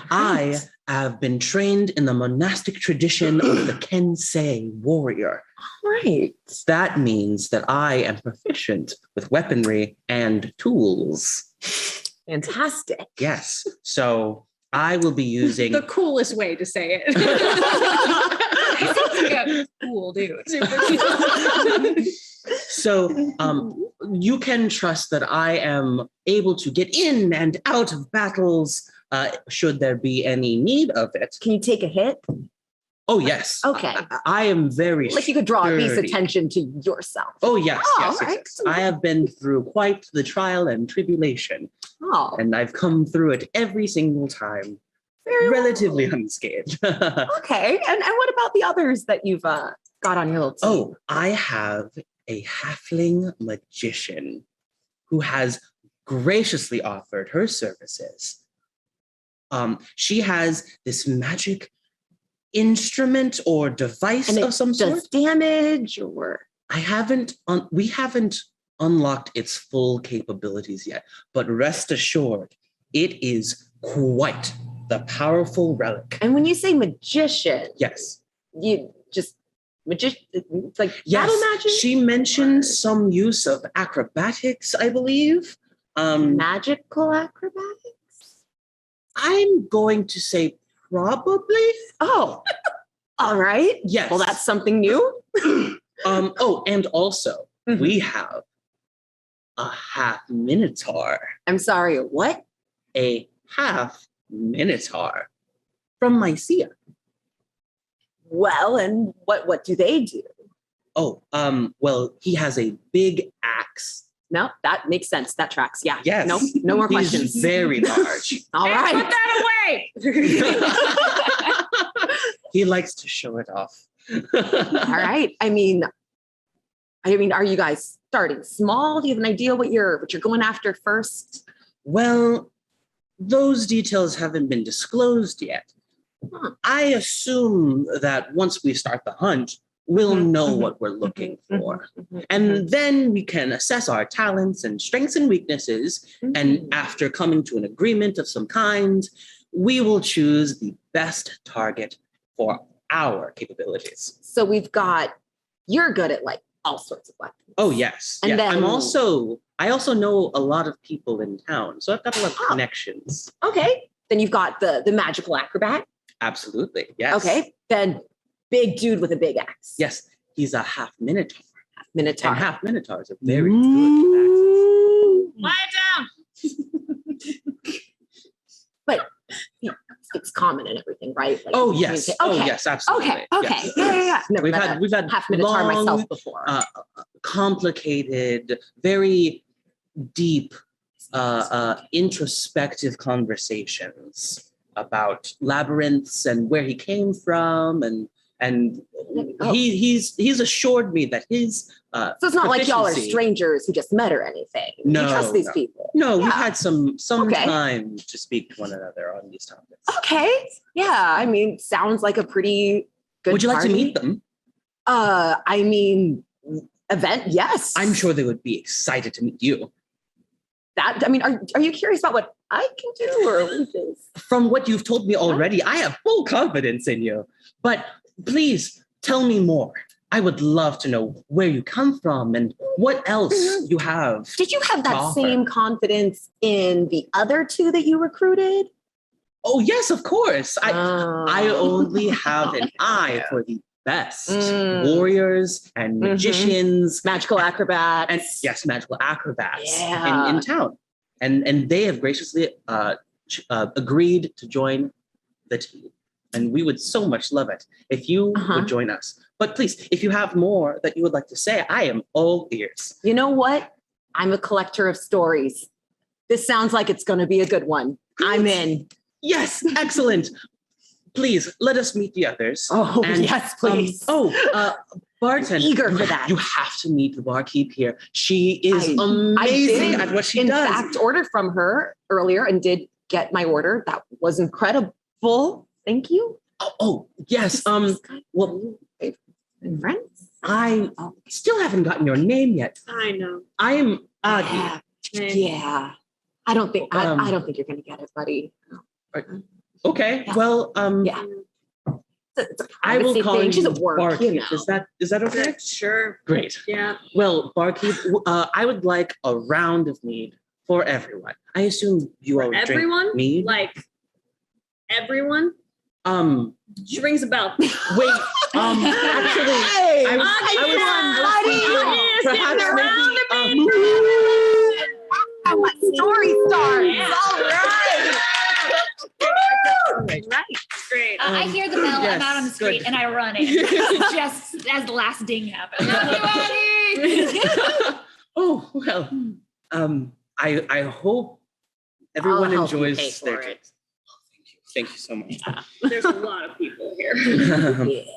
I have been trained in the monastic tradition of the Kensei warrior. Right. That means that I am proficient with weaponry and tools. Fantastic. Yes. So I will be using The coolest way to say it. Sounds like a cool dude. So you can trust that I am able to get in and out of battles should there be any need of it. Can you take a hit? Oh, yes. Okay. I am very Like you could draw at least sturdy. attention to yourself. Oh, yes, Oh, yes, yes, all yes. I have been through quite the trial and tribulation, Oh, and I've come through it every single time, very well. relatively unscathed. Okay. And what about the others that you've got on your little team? Oh, I have a halfling magician who has graciously offered her services. She has this magic instrument or device and it of some does sort. damage or We haven't unlocked its full capabilities yet, but rest assured, it is quite the powerful relic. and when you say magician, Yes. you just magician, it's like Yes, battle magic. she mentioned some use of acrobatics, I believe. Magical acrobatics. I'm going to say probably. Oh, all right. Yes. Well, that's something new. Oh, and also Mhm. we have a half minotaur. I'm sorry. What? A half minotaur from Mycia. Well, and what do they do? Oh, well, he has a big axe. No, that makes sense. That tracks. Yeah. Yes. No, no more He's questions. very large. All Hey, right. put that away. He likes to show it off. All right. I mean, are you guys starting small? Do you have an idea what you're going after first? Well, those details haven't been disclosed yet. Huh. I assume that once we start the hunt, we'll know what we're looking for. And then we can assess our talents and strengths and weaknesses. And after coming to an agreement of some kind, we will choose the best target for our capabilities. So you're good at like all sorts of weapons. Oh, yes. And yes. then- I also know a lot of people in town, so I've got a lot of Oh. connections. Okay. Then you've got the magical acrobat. Absolutely. Yes. Okay. Then big dude with a big axe. Yes. He's a half minotaur. Minotaur. And half minotaurs are very good with Lie it down. But it's common and everything, right? Like, Oh, you yes. communicate- Oh, Okay. yes, absolutely. Okay. Okay. Yes. Yeah. Never We've met had a half minotaur long, myself before. complicated, very deep, introspective conversations about labyrinths and where he came from, and Oh. he's assured me that his So it's not like y'all are proficiency- strangers who just met or anything. No, You trust these no. people. No, we've Yeah. had some Okay. time to speak to one another on these topics. Okay. Yeah. I mean, sounds like a pretty good Would you like to party. meet them? I mean, event, yes. I'm sure they would be excited to meet you. Are you curious about what I can do or what is? From what you've told me already, I have full confidence in you. But please tell me more. I would love to know where you come from and what else you have. Did you have that offer. same confidence in the other two that you recruited? Oh, yes, of course. I Oh. only have an eye for the best Mm. warriors and Mhm. magicians Magical acrobats. and yes, magical acrobats Yeah. in town. And they have graciously agreed to join the team. And we would so much love it if you Uh-huh. would join us. But please, if you have more that you would like to say, I am all ears. You know what? I'm a collector of stories. This sounds like it's going to be a good one. I'm in. Yes, excellent. Please let us meet the others. Oh, And, yes, please. Bartender, Eager for that. You have to meet the barkeep here. She is I amazing did, at what she in does. fact, ordered from her earlier and did get my order. That was incredible. Thank you. Oh, yes. Well, Friends? I still haven't gotten your name yet. I know. I am Aggee. Yeah. I don't think Um, I don't think you're gonna get it, buddy. Okay. Yeah. Well, Yeah. It's a I will privacy call thing. you She's at work, Barkeep. you know. Is that okay? Sure. Great. Yeah. Well, Barkeep, I would like a round of mead for everyone. I assume you all drink Everyone? mead. Like everyone? Um, She rings a bell. wait. Actually, Hey, I was thinking perhaps maybe. what story starts? Yeah. All right. Right. Great. I hear the bell. yes, I'm out on the street good. and I run in just as the last ding happens. Oh well. I hope everyone I'll help you enjoys pay for their it. drinks. Thank you so much. There's a lot of people here.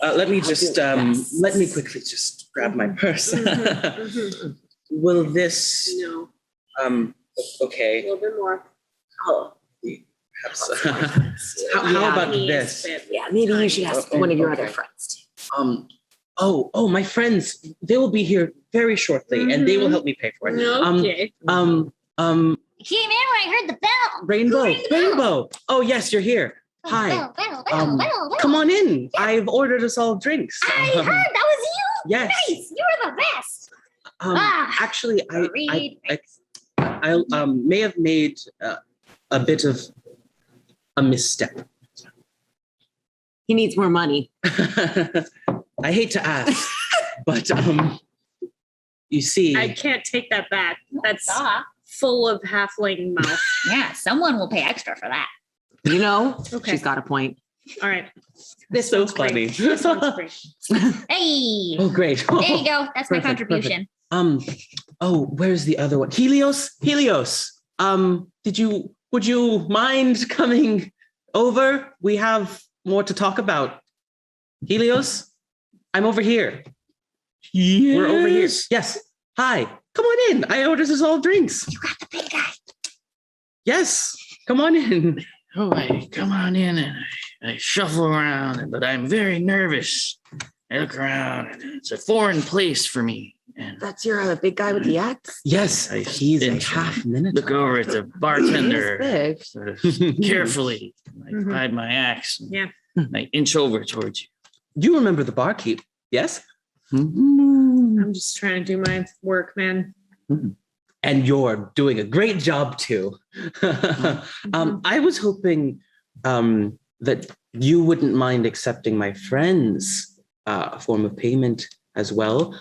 Let me just Yes. let me quickly just grab my purse. Mhm. Will this No, okay? a little bit more. Perhaps, how about this? Yeah, maybe you should ask one of your other Okay. friends. Oh, my friends, they will be here very shortly, and they will help me pay for it. Okay. Came in when I heard the bell. Rainbow. Oh yes, you're here. Hi. Bell. Come on in. I've ordered us all drinks. I heard that was you. Yes. Nice. You're the best. Actually, I Read. may have made a bit of a misstep. He needs more money. I hate to ask, but you see, I can't take that back. That's full of halfling mouth. Yeah, someone will pay extra for that. You know, Okay. she's got a point. All right. this so one's great. funny. This one's great. Hey, Oh, great. there you go. That's my Perfect, contribution. Where's the other one? Helios. Would you mind coming over? We have more to talk about. Helios, I'm over here. Yes. We're over here. Yes. Hi. Come on in. I ordered us all drinks. You got the big guy. Yes. Come on in. Oh, I come on in and I shuffle around, but I'm very nervous. I look around and it's a foreign place for me. And That's your big guy with the axe? Yes. I He's a didn't half minute. look over at the He's bartender big. sort of carefully. I Mhm. hide my axe. Yeah. And I inch over towards you. You remember the barkeep? Yes. I'm just trying to do my work, man. And you're doing a great job too. I was hoping that you wouldn't mind accepting my friend's form of payment as well.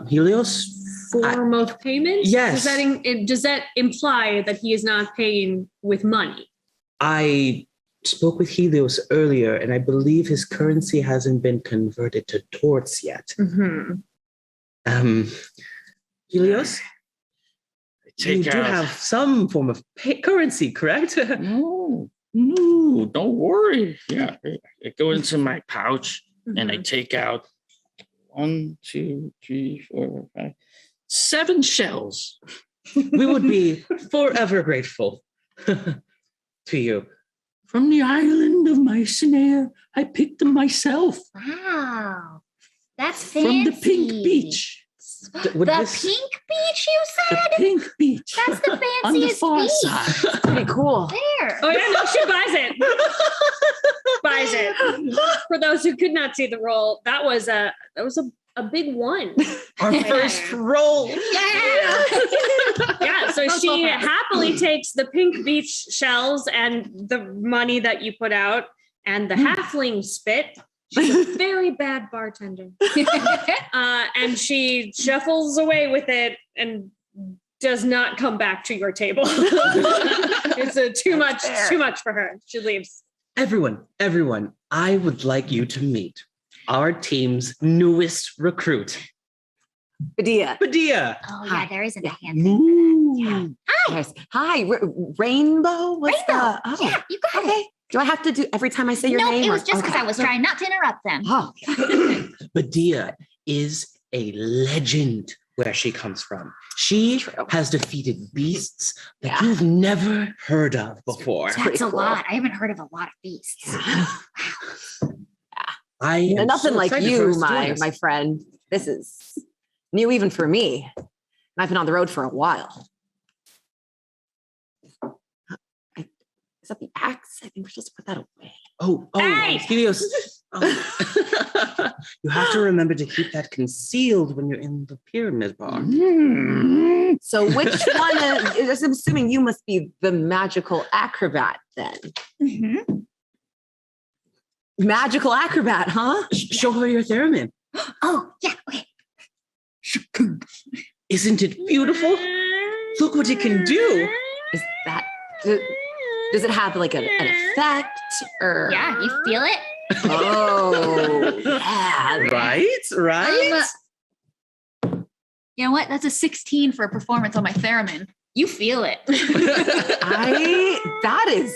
Helios, Form of payment? Yes. Does that imply that he is not paying with money? I spoke with Helios earlier, and I believe his currency hasn't been converted to torts yet. Mm-hmm. Helios, I you take do out. have some form of currency, correct? No, don't worry. Yeah, I go into my pouch and I take out 1, 2, 3, 4, 5, 7 shells. We would be forever grateful to you. From the island of Mycenae, I picked them myself Wow. That's fancy. from the pink beach. Would The this- pink beach, you The said? pink beach. That's the On the fanciest far beach. side. Pretty cool. There. Oh yeah, no, she buys it. Buys it. For those who could not see the roll, that was a big one. Our first roll. Yeah. Yeah, so she happily takes the pink beach shells and the money that you put out and the halfling spit. She's a very bad bartender. And she shuffles away with it and does not come back to your table. It's too much for her. She leaves. Everyone, I would like you to meet our team's newest recruit, Badia. Badia. Oh, yeah, there isn't a hand. Yes. Hi, Rainbow. What's Rainbow. the? Oh, Yeah, you got it. okay. Do I have to do every time I say your Nope, name? it or- was just because okay. I was trying not to interrupt them. Oh, Badia is a legend where she comes from. She True. has defeated beasts that Yeah. you've never heard of before. pretty That's a cool. lot. I haven't heard of a lot of beasts. I am Nothing so like excited for you, us to join us. my friend. This is new even for me. And I've been on the road for a while. Is that the axe? I think we're supposed to put that away. Oh, Hey! Helios. Oh. You have to remember to keep that concealed when you're in the pyramid bar. So which one is, I'm assuming you must be the magical acrobat then. Mm-hmm. Magical acrobat, huh? Show her your theremin. Oh, yeah. Okay. Isn't it beautiful? Look what it can do. Is that, does it have like an effect or? Yeah, you feel it? Oh, yeah. Right? You know what? That's a 16 for a performance on my theremin. You feel it. That is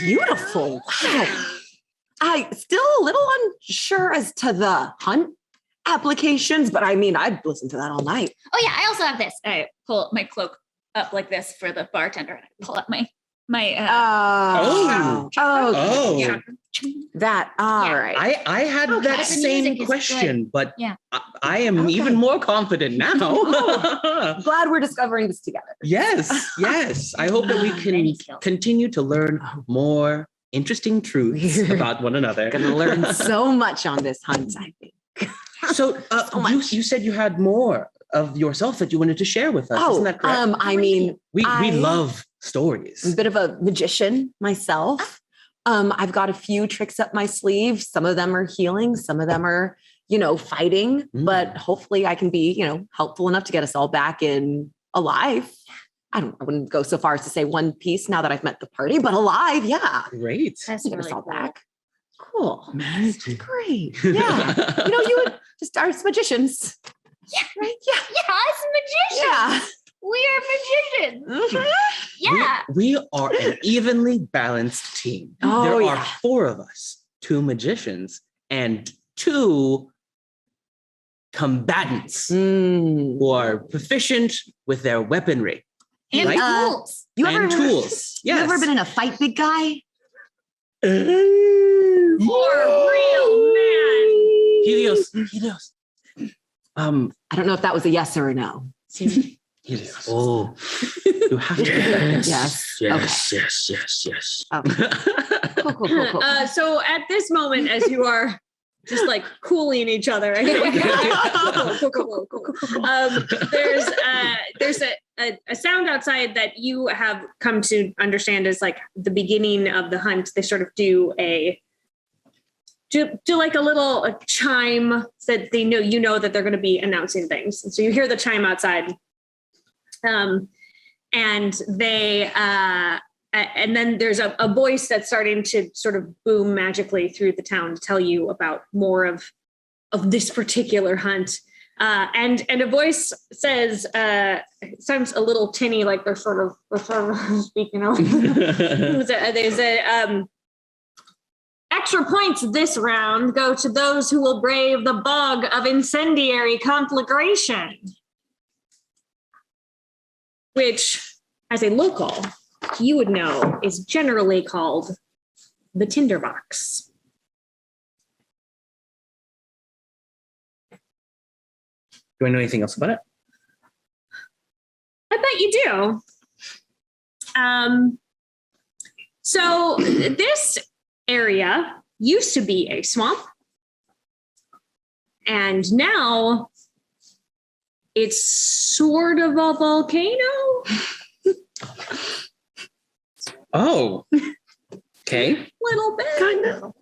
beautiful. Wow. I still a little unsure as to the hunt applications, but I mean, I'd listen to that all night. Oh yeah, I also have this. I pull my cloak up like this for the bartender. And I pull up my Oh. yeah. That, all Yeah. right. I had Okay, that the same music is question, but Yeah. I am Okay. even more confident now. Glad we're discovering this together. Yes. I hope that we can Many skills. continue to learn more interesting truths about one another. Gonna learn so much on this hunt, I think. So, So much. you said you had more of yourself that you wanted to share with us. Isn't that correct? I mean, we I- love I'm a stories. bit of a magician myself. I've got a few tricks up my sleeve. Some of them are healing, some of them are, fighting, but hopefully I can be, helpful enough to get us all back in alive. I wouldn't go so far as to say one piece now that I've met the party, but alive. Yeah. Great. That's Get us really all cool. back. Cool. Magic. Great. Yeah. you would just are magicians. Yeah. Right. Yeah. Yeah, us magicians. Yeah. We are magicians. Mhm. Yeah. We are an evenly balanced team. Oh, there are yeah. 4 of us, 2 magicians and 2 combatants Mm. who are proficient with their weaponry And Right? tools. You and ever, tools. You Yes. ever been in a fight, big guy? For real, man. Helios. I don't know if that was a yes or a no. Helios. Oh, you have to. Yes. Yes. Oh. Cool. So at this moment, as you are just like cooling each other, there's a sound outside that you have come to understand as like the beginning of the hunt. They sort of do like a little chime that they know that they're going to be announcing things. And so you hear the chime outside. And they and then there's a voice that's starting to sort of boom magically through the town to tell you about more of this particular hunt. And a voice says, it sounds a little tinny, like they're sort of speaking over. There's a extra points this round go to those who will brave the bog of incendiary conflagration, which, as a local, you would know is generally called the tinderbox. Do I know anything else about it? I bet you do. So this area used to be a swamp, and now it's sort of a volcano. Oh, okay. Little bit. Kind of.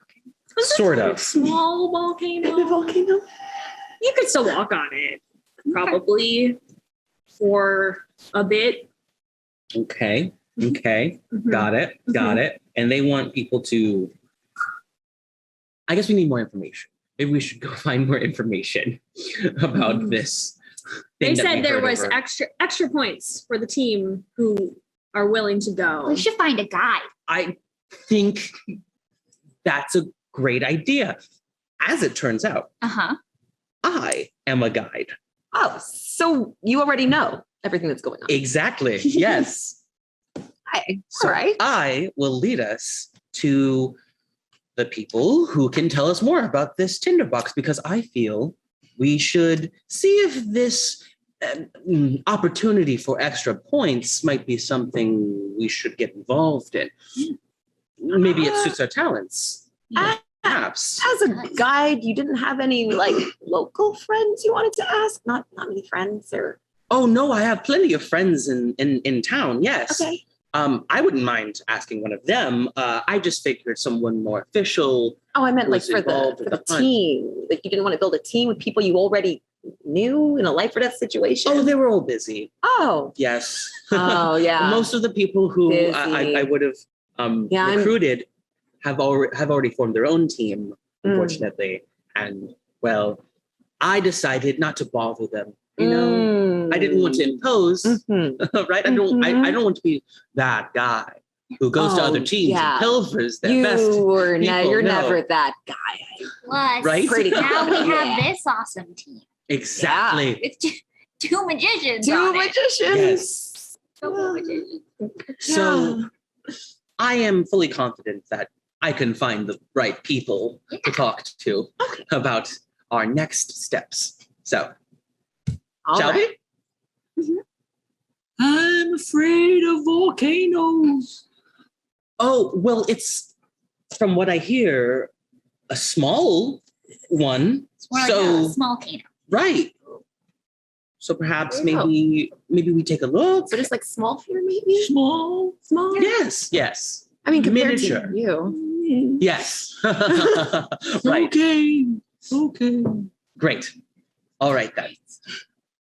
Sort of. Small volcano. You could still walk on it, probably for a bit. Okay. Mhm. Got it. And they want people to, I guess we need more information. Maybe we should go find more information about this. They thing that we said there heard was over. extra points for the team who are willing to go. We should find a guide. I think that's a great idea. As it turns out, Uh-huh. I am a guide. Oh, so you already know everything that's going on. Exactly. Yes. Hi. So All right. I will lead us to the people who can tell us more about this tinderbox, because I feel we should see if this opportunity for extra points might be something we should get involved in. Maybe it suits our talents. Perhaps. As a guide, you didn't have any like local friends you wanted to ask? Not many friends or. Oh no, I have plenty of friends in town. Yes. Okay. I wouldn't mind asking one of them. I just figured someone more official. Oh, I meant like was for involved with the the hunt. team. Like you didn't want to build a team with people you already knew in a life or death situation. Oh, they were all busy. Oh. Yes. Oh yeah. Most of the people who Busy. I would have Yeah, recruited have already formed their own team, unfortunately. And well, I decided not to bother them. You know, I didn't want to impose, right? I don't want to be that guy who goes to other teams and pilfers their best. You're people. never that guy. Plus, Right? Pretty now we cool. have this awesome team. Exactly. It's just two magicians. Two on it. magicians. Yes. Double magicians. So I am fully confident that I can find the right people to talk to about our next steps. So, shall we? I'm afraid of volcanoes. Oh, well, it's from what I hear, a small one. It's more So, like a small volcano. right. So perhaps There you go. maybe we take a look. So just like small fear, maybe? Small. Small? Yes. I mean, compared Miniature. to you. Yes. Right. Okay. Great. All right then.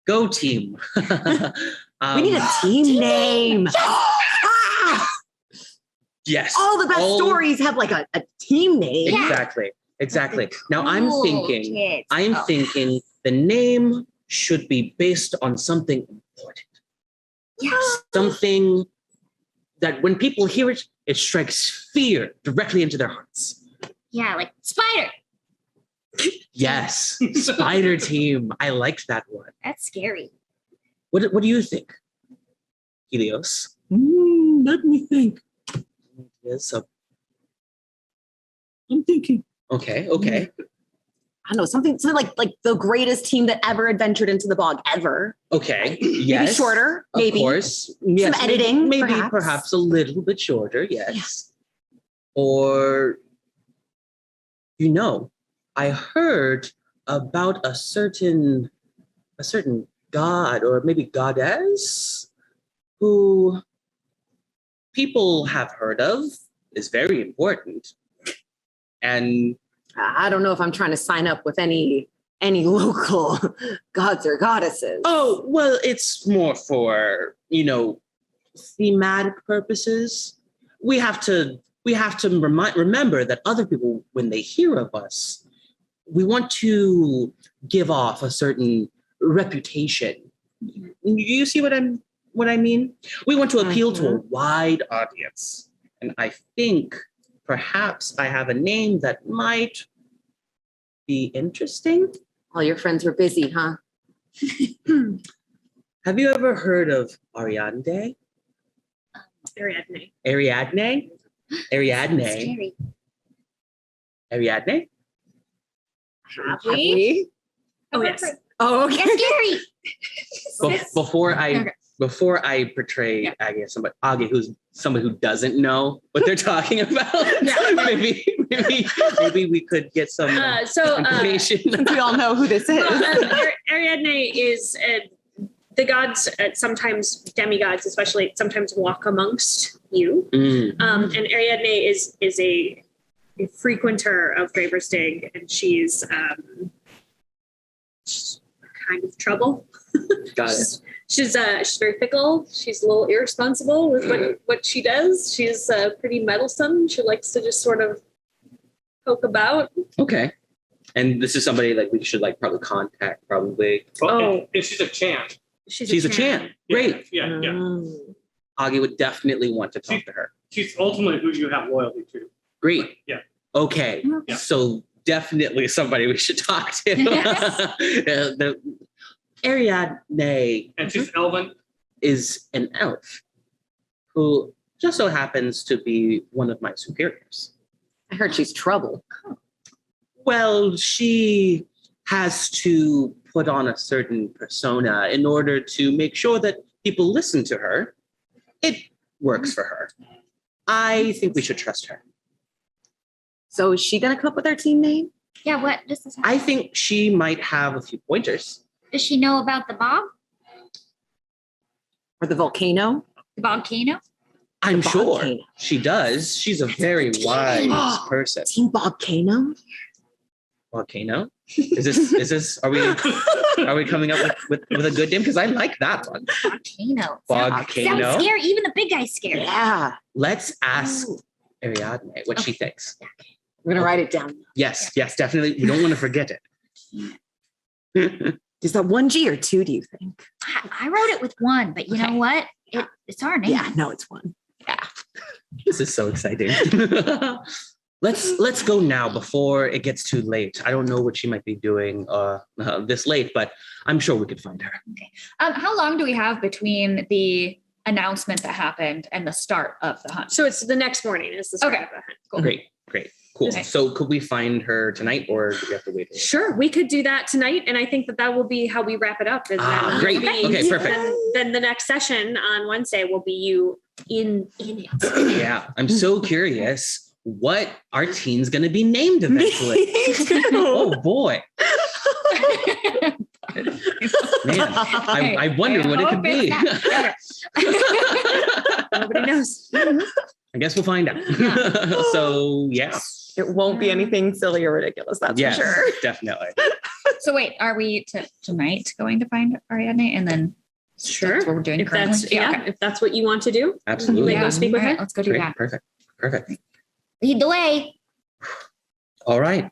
Go team. We need a team name. Ah! Yes. All the best All- stories have like a team name. Exactly. Now Cool thinking kids. the name should be based on something important. Yes. Something that when people hear it, it strikes fear directly into their hearts. Yeah, like spider. Yes. Spider team. I liked that one. That's scary. What do you think, Helios? Let me think. Yes. So, I'm thinking. okay. I don't know, something like the greatest team that ever adventured into the bog ever. Okay. Maybe Yes. shorter, maybe. Of course. Yes. Some editing, Maybe perhaps. perhaps a little bit shorter. Yes. Or, I heard about a certain god or maybe goddess who people have heard of, is very important. And I don't know if I'm trying to sign up with any local gods or goddesses. oh, well, it's more for, thematic purposes. We have to remember that other people, when they hear of us, we want to give off a certain reputation. You see what I mean? We want to appeal to a wide audience. And I think perhaps I have a name that might be interesting. All your friends were busy, huh? Have you ever heard of Ariadne? Ariadne. Ariadne? Scary. Ariadne? Have we? Oh, yes. Oh, okay. That's scary. Before I portray Aggee as somebody who doesn't know what they're talking about, maybe we could get some information. Since we all know who this is. Ariadne is the gods, sometimes demigods, especially, sometimes walk amongst you. And Ariadne is a frequenter of Graverstig, and she's kind of trouble. Got it. She's very fickle. She's a little irresponsible with what she does. She's pretty meddlesome. She likes to just sort of poke about. Okay. And this is somebody like we should probably contact probably. Well, if she's a chant. She's a chant. Great. Yeah. Aggee would definitely want to talk to her. She's ultimately who you have loyalty to. Great. Yeah. Okay. Yeah. So definitely somebody we should talk to. The Ariadne And she's elven. is an elf who just so happens to be one of my superiors. I heard she's trouble. Well, she has to put on a certain persona in order to make sure that people listen to her. It works for her. I think we should trust her. So is she going to come up with our team name? Yeah, what does this I think she might have a few pointers. Does she know about the Bob? Or the volcano? The volcano? I'm The sure volcano. she does. She's a very wise person. Team volcano? Volcano? Is this are we coming up with a good name? Because I like that one. Volcano. Volcano. Sounds scary. Even the big guy's scared. Yeah. Let's ask Ariadne what she thinks. We're going to write it down. Yes, definitely. We don't want to forget it. Is that 1G or 2, do you think? I wrote it with one, but you know what? It's our name. Yeah, no, it's 1. This is so exciting. Let's go now before it gets too late. I don't know what she might be doing this late, but I'm sure we could find her. Okay. How long do we have between the announcement that happened and the start of the hunt? So it's the next morning is the start Okay. of the hunt. Cool. Great, cool. Okay. So could we find her tonight, or do we have to wait? Sure, we could do that tonight, and I think that will be how we wrap it up. And then Great. will be- Okay, perfect. Then the next session on Wednesday will be you in it. Yeah, I'm so curious what our teen's going to be named eventually. Oh boy, man, I wonder what it could be. Nobody knows. I guess we'll find out. So yeah, It won't be anything silly or ridiculous, that's yes, for sure. definitely. So wait, are we tonight going to find Ariadne and then Sure. that's what we're doing If currently? that's if that's what you want to do, Absolutely. you may go speak with All right, her. let's go do Great, that. perfect. Lead the way. All right,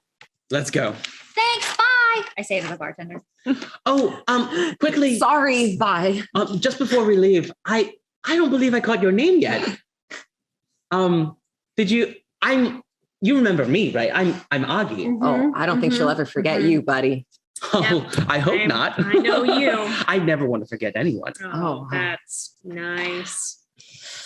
let's go. Thanks. Bye. I say to the bartender. Oh, quickly, Sorry, bye. just before we leave, I don't believe I caught your name yet. Did you? You remember me, right? I'm Aggee. Oh, I don't think she'll ever forget you, buddy. Oh, I hope not. I know you. I never want to forget anyone. Oh, that's nice.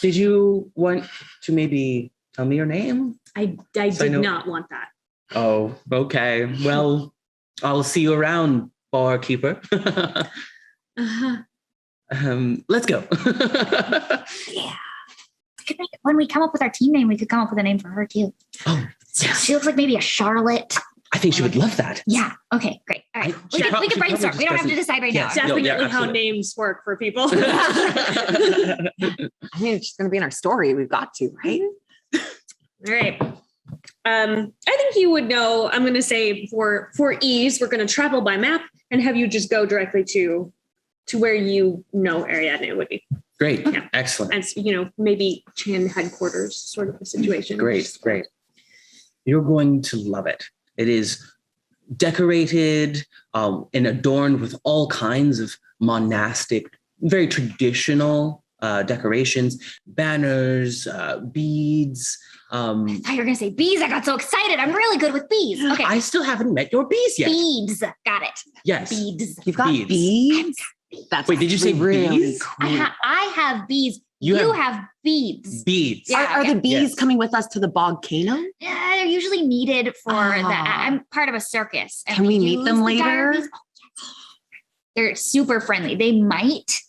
Did you want to maybe tell me your name? I So I did know- not want that. Oh, okay. Well, I'll see you around, barkeeper. Uh-huh. Let's go. Yeah. When we come up with our team name, we could come up with a name for her too. Oh, yes. She looks like maybe a Charlotte. I think she would love that. Yeah. Okay. Great. All right. She We probably can brainstorm. just We don't have to doesn't- decide right Yes. now. No, Definitely yeah, how absolutely. names work for people. I mean, it's just going to be in our story. We've got to, right? All right. I think you would know. I'm going to say for ease, we're going to travel by map and have you just go directly to where you know Ariadne would be. Great. Yeah. Excellent. As maybe Chan headquarters sort of a situation. Great. You're going to love it. It is decorated and adorned with all kinds of monastic, very traditional decorations, banners, beads. I thought you were going to say bees. I got so excited. I'm really good with bees. Okay. I still haven't met your bees yet. Beads. Got it. Yes. Beads. You've got Beads. beads. That's Wait, did you say really bees? cool. I have bees. You You have- have beads. Beads. Yeah. Are the bees Yes. coming with us to the volcano? Yeah, they're usually needed for Ah. I'm part of a circus. and Can we meet use them the dire later? bees. Oh, yes. They're super friendly. They might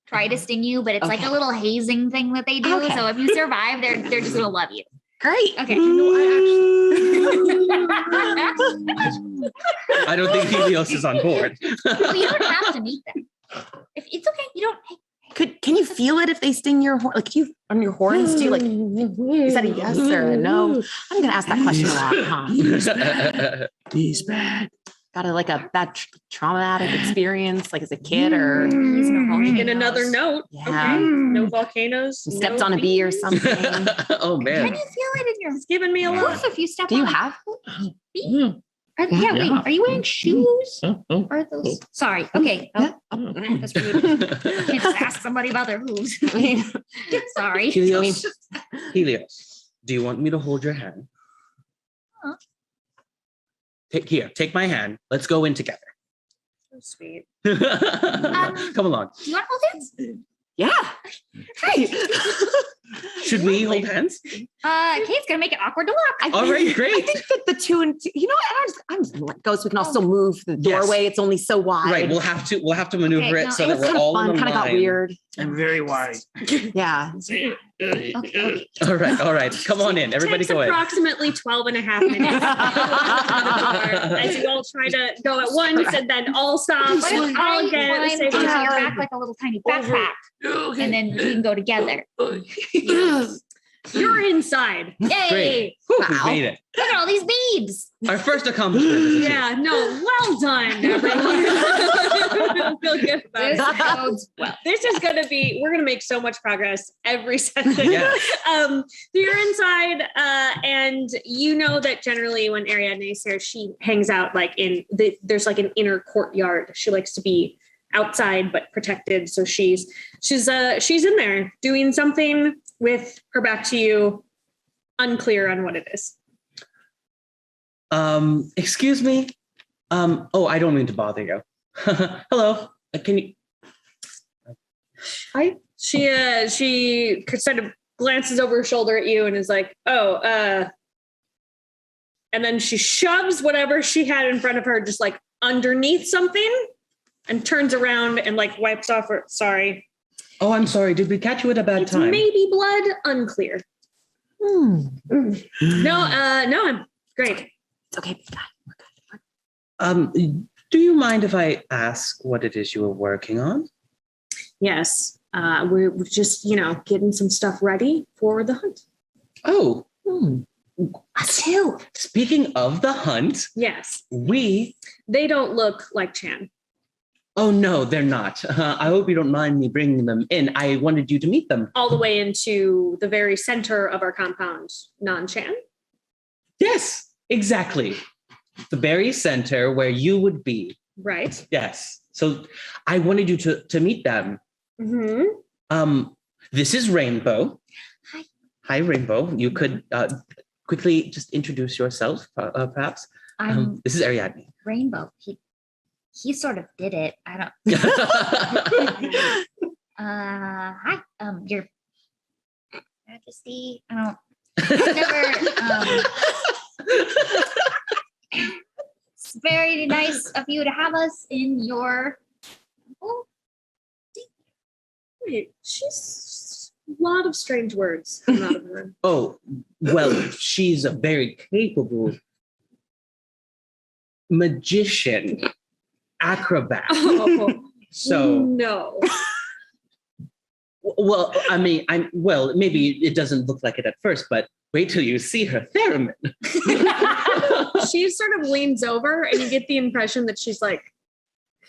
try to sting you, but it's like Okay. a little hazing thing that they do. Okay. So if you survive, they're just gonna love you. Great. Okay. I don't think Helios is on board. Well, you don't have to meet them. If it's okay, you don't. Can you feel it if they sting your horn? Like you on your horns too? Like is that a yes or a no? I'm gonna ask that question a lot, huh? He's bad. Got a bad traumatic experience, like as a kid, or Bees and Making volcanoes. another note. Yeah. Okay. No volcanoes. stepped no on a bee or bees. something. Oh Can man. you feel it in your It's giving me a hoof lot. if you step Do you on a have? bee? Yeah, wait. Are you wearing shoes? Oh, Or are those? Sorry. Okay. Oh, that's rude. Can't just ask somebody about their hooves. Sorry. Helios. Helios. Do you want me to hold your hand? Huh? Take my hand. Let's go in together. So sweet. Come along. Do you want to hold hands? Yeah. Hey. Should we hold hands? Okay, it's gonna make it awkward to walk. All right, I great. think that the two and two, you know what? I'm just gonna let go so we can also move the Yes. doorway. It's only so wide. Right, we'll have to maneuver Okay, it no, so it that It's we're kind of all fun. in a Kind of got line. weird. I'm very wide. Yeah. Okay. All right, come on in. Everybody Takes go in. approximately 12 and a half minutes as you all try to go at once and then all stop What and if all I again at the climb same onto your time. back like a little tiny backpack, and then we can go together? You're inside. Yay! Great. Whew, we Wow. made it. Look at all these beads. Our first accomplishment. Is achieved. Yeah, no, well done, everyone. Feel good about This it. bodes well. This is going to be, we're going to make so much progress every session. Yes. So you're inside, and you know that generally when Ariadne is here, she hangs out like there's like an inner courtyard. She likes to be outside but protected. So she's in there doing something with her back to you, unclear on what it is. Excuse me. Oh, I don't mean to bother you. Hello. Can you? Hi. She sort of glances over her shoulder at you and is like, oh, and then she shoves whatever she had in front of her just like underneath something and turns around and like wipes off her. Sorry. Oh, I'm sorry. Did we catch you at a bad It's time? maybe blood, unclear. No, I'm great. It's okay. Do you mind if I ask what it is you were working on? Yes. We're just, getting some stuff ready for the hunt. Oh, Us too. speaking of the hunt, Yes. they don't look like Chan. Oh, no, they're not. I hope you don't mind me bringing them in. I wanted you to meet them. All the way into the very center of our compound, non-Chan. Yes, exactly. The very center where you would be. Right. Yes. So I wanted you to meet them. Mm-hmm. This is Rainbow. Hi. Hi, Rainbow. You could quickly just introduce yourself, perhaps. I'm This is Ariadne. Rainbow. He sort of did it. I don't. Hi. Your Majesty. I don't. Never. It's very nice of you to have us in your. Oh, Wait, she's a lot of strange words come out of her. Oh, well, she's a very capable magician, acrobat. Oh, So, no. well, I mean, maybe it doesn't look like it at first, but wait till you see her theremin. She sort of leans over and you get the impression that she's like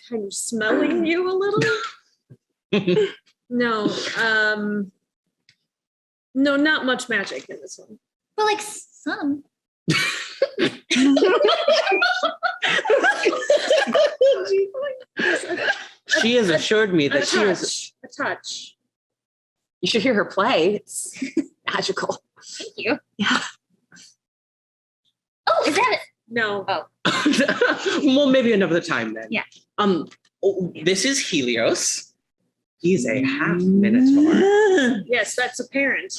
kind of smelling you a little. No, no, not much magic in this one. but like some. She has assured me that she is. A touch. You should hear her play. It's magical. Thank you. Yeah. Oh, is that it? No. Well, maybe another time then. Yeah. This is Helios. He's a half minotaur. Yes, that's apparent.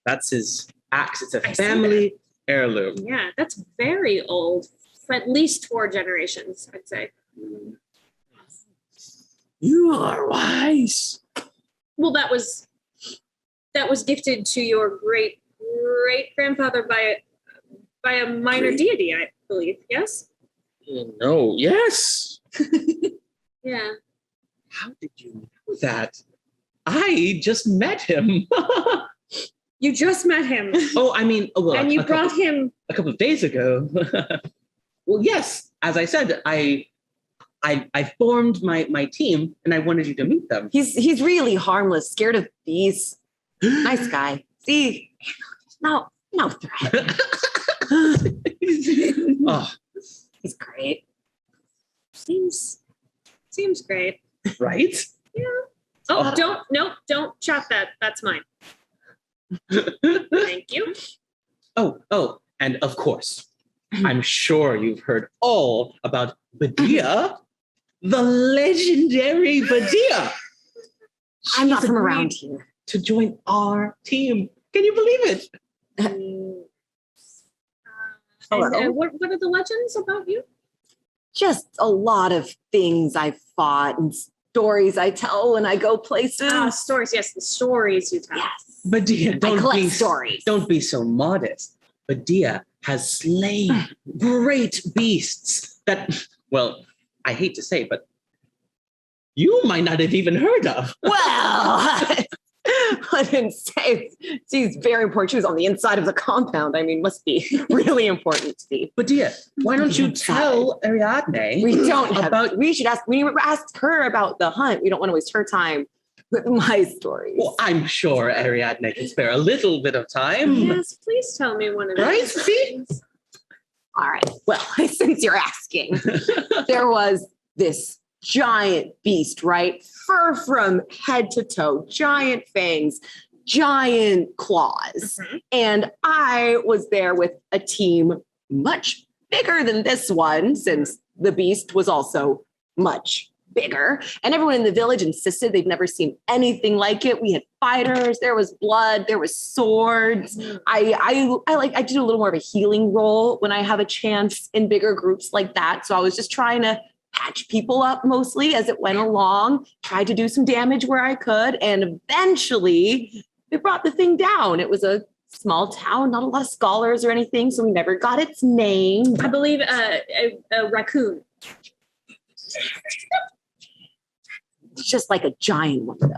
That's his axe. It's a I see family heirloom. Yeah, that's very old. For at least 4 generations, I'd say. You are wise. Well, that was gifted to your great grandfather by a minor deity, I believe. Yes. No, yes. Yeah. How did you know that? I just met him. You just met him, Oh, I mean, well, and you brought him. a couple of days ago. Well, yes, as I said, I formed my team, and I wanted you to meet them. He's really harmless, scared of bees. Nice guy. See, no threat. Oh, He's great. Seems great. right? Oh, don't chop that. That's mine. Thank you. Oh, and of course, I'm sure you've heard all about Badia, the legendary Badia. I'm not She's from agreed around here. to join our team. Can you believe it? And, what are the legends about you? Just a lot of things I fought and stories I tell when I go places. Stories. Yes, the stories you tell. Yes. Badia, I collect stories. Don't be so modest. Badia has slain great beasts that, well, I hate to say, but you might not have even heard of. Well, I didn't say she's very important. She was on the inside of the compound. I mean, must be really important to me. Badia, why don't you tell Ariadne? We don't have about. we should ask her about the hunt. We don't want to waste her time with my stories. Well, I'm sure Ariadne can spare a little bit of time. Yes, please tell me one of these. Right? See? All right. Well, since you're asking, there was this giant beast, right? Fur from head to toe, giant fangs, giant claws. Mm-hmm. And I was there with a team much bigger than this one, since the beast was also much bigger. And everyone in the village insisted they've never seen anything like it. We had fighters, there was blood, there was swords. I did a little more of a healing role when I have a chance in bigger groups like that. So I was just trying to patch people up mostly as it went along, tried to do some damage where I could, and eventually we brought the thing down. It was a small town, not a lot of scholars or anything, so we never got its name. I believe a raccoon. It's just like a giant one though,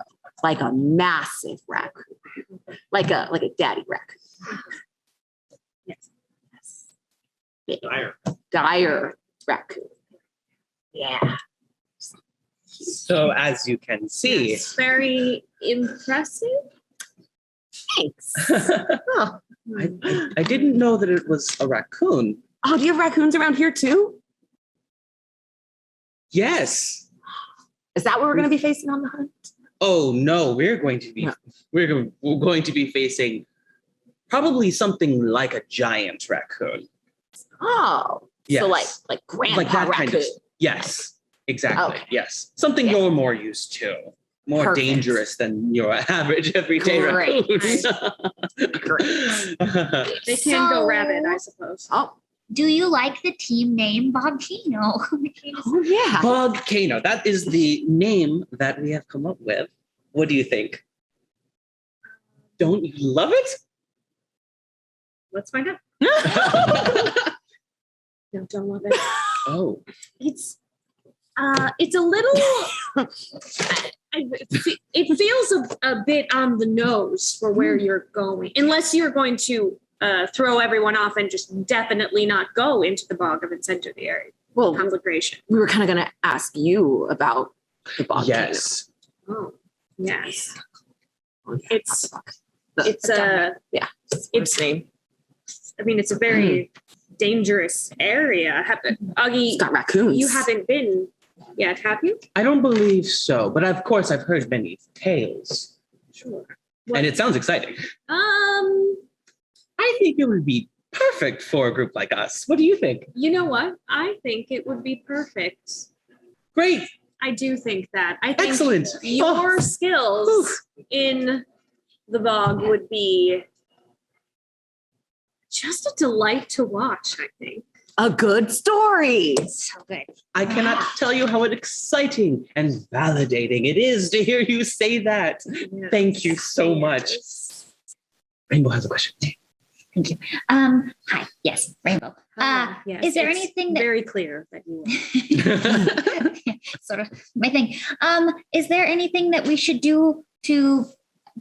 like a massive raccoon, like a daddy raccoon. Yes. Dire raccoon. Yeah. So as you can see, It's very impressive. Thanks. I didn't know that it was a raccoon. Oh, do you have raccoons around here too? Yes. Is that what we're going to be facing on the hunt? Oh no, we're going to be facing probably something like a giant raccoon. Oh, Yes. so like grandpa Like that raccoon. kind of. Yes, exactly. Okay. Yes, something Yeah. you're more used to, more Perfect. dangerous than your average everyday Great. raccoon. Great. They can go So- rabid, I suppose. Oh, Do you like the team name Bobcino? oh yeah. Volcano. That is the name that we have come up with. What do you think? Don't you love it? Let's find out. No, don't love it. Oh, It's a little. It feels a bit on the nose for where you're going, unless you're going to throw everyone off and just definitely not go into the bog of incendiary Well, conflagration. we were kind of going to ask you about the volcano. yes. Oh, yes. It's It's a. its name. I mean, it's a very dangerous area. Aggee, It's got raccoons. you haven't been yet, have you? I don't believe so, but of course I've heard many tales, Sure. and it sounds exciting. I I think it would be perfect for a group like us. What do you think? You know what? I think it would be perfect. Great. I do think that. I think Excellent. your skills in the bog would be just a delight to watch, I think. A good story. So good. I cannot tell you how exciting and validating it is to hear you say that. Thank you so much. Rainbow has a question. Hi. Yes, Rainbow. Yes, Is there it's anything that very clear that you sort of my thing? Is there anything that we should do to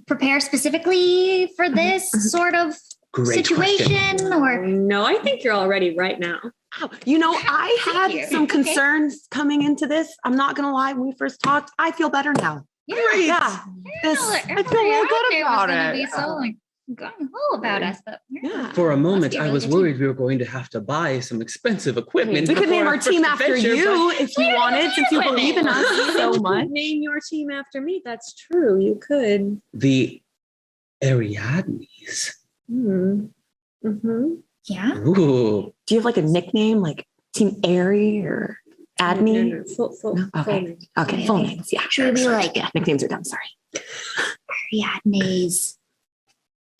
prepare specifically for this sort of Great situation? question. Or No, I think you're all ready right now. Wow. You know, I had you. some Okay. concerns coming into this. I'm not going to lie. When we first talked, I feel better now. Yeah. This, I feel real good about it. Be so like gung ho about us, but Yeah. For a moment, be a I really was good team. worried we were going to have to buy some expensive equipment. We could before name our first team after adventure, you if you wanted, since you believe in us so You much. could name your team after me. That's true. You could. but The Ariadnes. Mm-hmm. yeah. Ooh. Do you have like a nickname, like Team Airy or Adney? No. Full No? Okay. name. Okay, full names. Yeah. Should we be like Yeah, nicknames are done. Sorry. Ariadne's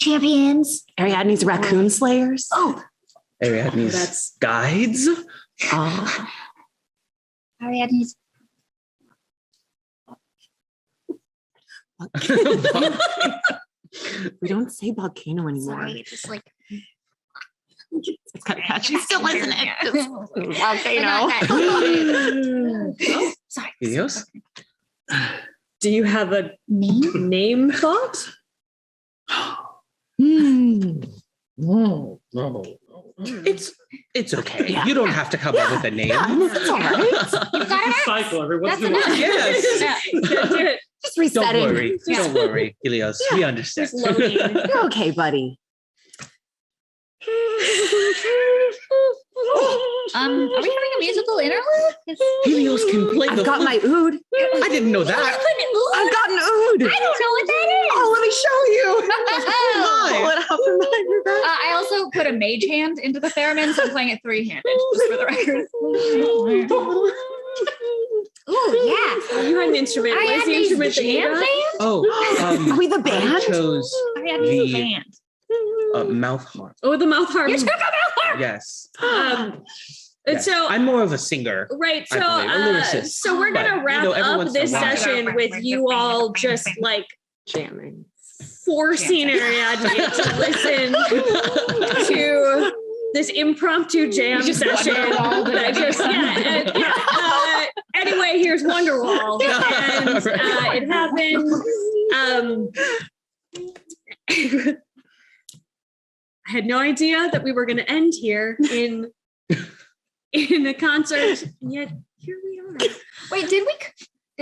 champions. Ariadne's raccoon slayers. Oh, Ariadne's guides. Oh. Ariadne's. We don't say volcano anymore. Sorry, just like. It's kind of catchy still, isn't it? Volcano. Sorry. Helios? Do you have a name thought? No. It's okay. Yeah. You don't have to come up with a name. It's all right. You've got it. Cycle every once That's in a while. enough. Yes. Just resetting. Don't worry. Don't worry, Helios. We understand. Just loading. You're okay, buddy. Are we having a musical interlude? Helios can play the I've got flute. my oud. I didn't know that. I've got an oud. I don't know what that is. Oh, let me show you. Oh. Pull it out from behind your back. I also put a mage hand into the theremin, so I'm playing it three-handed, just for the record. Ooh, yeah. You had an instrument. What is the Ariadne's instrument that you jam got? band? Oh, Are we the I band? chose Ariadne's The- band. mouth harp. Oh, the mouth harp. You took a mouth harp. Yes. And Yes. so I'm more of a singer. right, I believe, a lyricist. so we're But, gonna you wrap know, every up once in a this while- session with you all just like Jamming. forcing Ariadne to listen to this impromptu jam session. That just anyway, here's Wonderwall, and it happened. I had no idea that we were going to end here in a concert, and yet here we are. Wait, did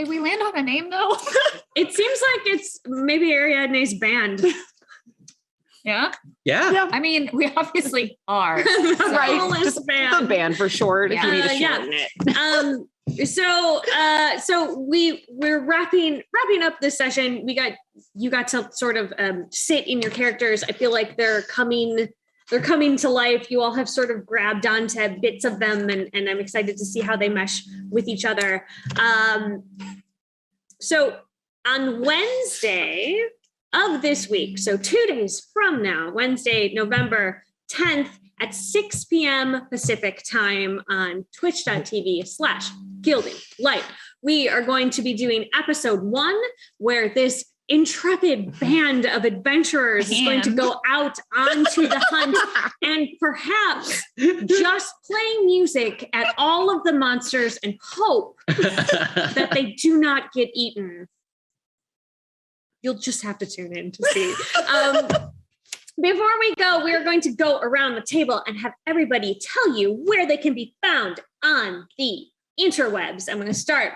we land on a name though? It seems like it's maybe Ariadne's band. Yeah. Yeah. I mean, we obviously are. Right. Soulless Just band. the band for short if you need to Yeah. shorten it. So we're wrapping up this session. You got to sort of sit in your characters. I feel like they're coming to life. You all have sort of grabbed onto bits of them, and I'm excited to see how they mesh with each other. So on Wednesday of this week, so 2 days from now, Wednesday, November 10th at 6 p.m. Pacific time on twitch.tv/Gilding Light, we are going to be doing episode 1, where this intrepid band of adventurers is going to go out onto the hunt and perhaps just play music at all of the monsters and hope that they do not get eaten. You'll just have to tune in to see. Before we go, we are going to go around the table and have everybody tell you where they can be found on the interwebs. I'm going to start.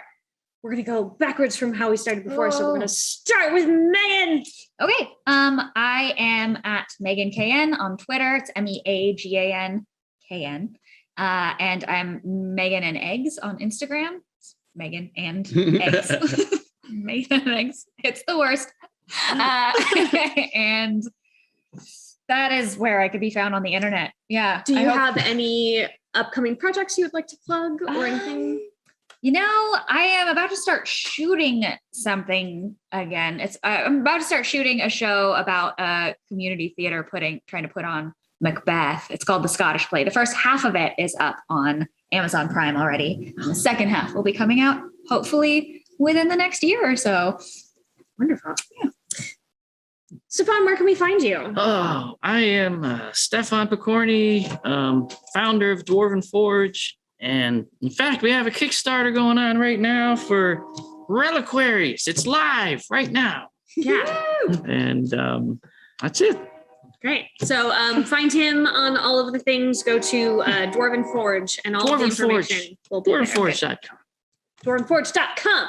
We're going to go backwards from how we started before. So we're going to start with Meagan. Okay. I am at Meagan KN on Twitter. It's MEAGAN KN. And I'm Meagan and Eggs on Instagram. It's Meagan and Eggs. Meagan and Eggs. It's the worst. And that is where I could be found on the internet. Yeah. Do you have any upcoming projects you would like to plug or anything? You know, I am about to start shooting something again. I'm about to start shooting a show about community theater trying to put on Macbeth. It's called The Scottish Play. The first half of it is up on Amazon Prime already. The second half will be coming out hopefully within the next year or so. Wonderful. Yeah. Stefan, where can we find you? Oh, I am Stefan Pokorny, founder of Dwarven Forge. And in fact, we have a Kickstarter going on right now for Reliquaries. It's live right now. Yeah. And that's it. Great. So find him on all of the things. Go to Dwarven Forge, and all of the information will be there. Dwarvenforge.com. Dwarvenforge.com.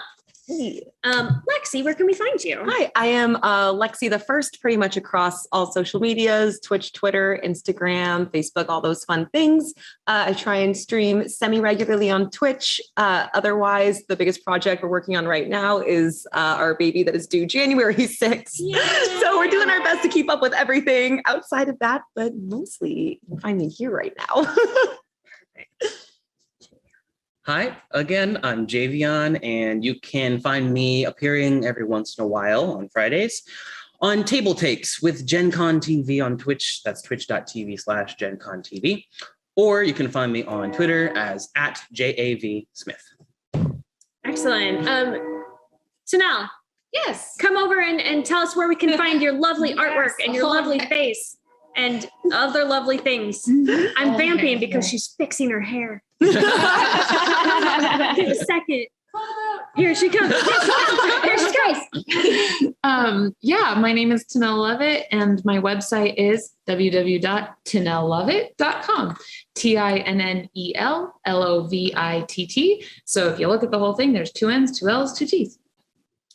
Lexi, where can we find you? Hi, I am Lexi the First, pretty much across all social medias, Twitch, Twitter, Instagram, Facebook, all those fun things. I try and stream semi-regularly on Twitch. Otherwise, the biggest project we're working on right now is our baby that is due January 6th. Yay. So we're doing our best to keep up with everything outside of that, but mostly you can find me here right now. Hi, again, I'm Javion, and you can find me appearing every once in a while on Fridays on Table Takes with Gen Con TV on Twitch. That's twitch.tv/GenConTV. Or you can find me on Twitter as @JAVSmith. Excellent. Tinnel, Yes. come over and tell us where we can find your lovely artwart and your lovely face and other lovely things. I'm vamping because she's fixing her hair. Give a second. Here she comes. Here she comes. Yeah, my name is Tinnel Lovitt, and my website is www.tinnellovitt.com. TINNELLOVITT. So if you look at the whole thing, there's 2 N's, 2 L's, 2 T's.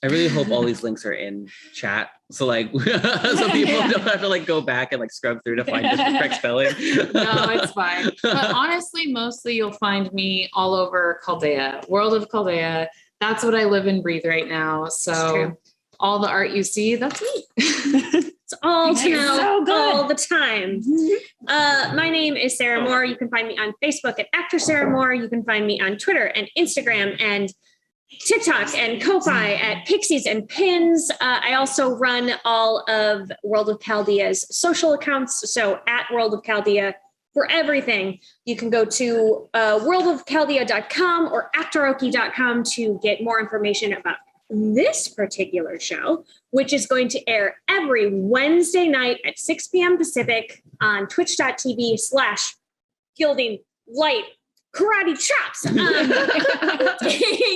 I really hope all these links are in chat. So like, so people don't have to like go back and like scrub through to find the correct spelling. No, it's fine. But honestly, mostly you'll find me all over Chaldea, World of Chaldea. That's what I live and breathe right now. So all the art you see, that's me. It's all to know so good. all the time. My name is Sarah Moore. You can find me on Facebook at Actor Sarah Moore. You can find me on Twitter and Instagram and TikTok and Ko-Fi at Pixies and Pins. I also run all of World of Chaldea's social accounts. So at World of Chaldea for everything. You can go to worldofchaldea.com or actoroke.com to get more information about this particular show, which is going to air every Wednesday night at 6 p.m. Pacific on twitch.tv/gilding light karate chops.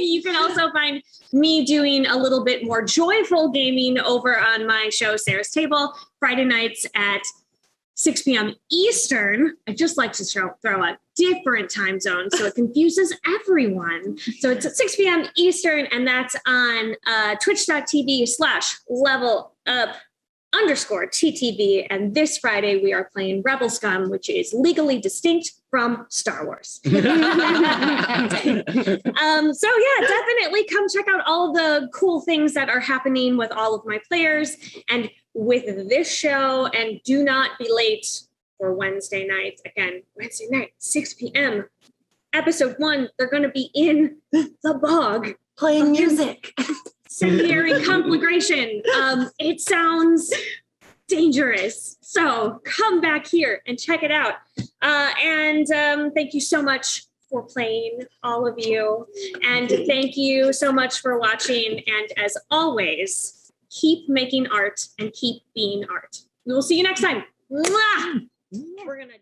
You can also find me doing a little bit more joyful gaming over on my show, Sarah's Table, Friday nights at 6 p.m. Eastern. I just like to throw out different time zones so it confuses everyone. So it's at 6 p.m. Eastern, and that's on twitch.tv/levelup_TTV. And this Friday, we are playing Rebel Scum, which is legally distinct from Star Wars. So yeah, definitely come check out all the cool things that are happening with all of my players and with this show. And do not be late for Wednesday night. Again, Wednesday night, 6 p.m. Episode 1, they're going to be in the bog. Playing music. Incendiary conflagration. It sounds dangerous. So come back here and check it out. And thank you so much for playing, all of you. And thank you so much for watching. And as always, keep making art and keep being art. We will see you next time. Mwah! We're going to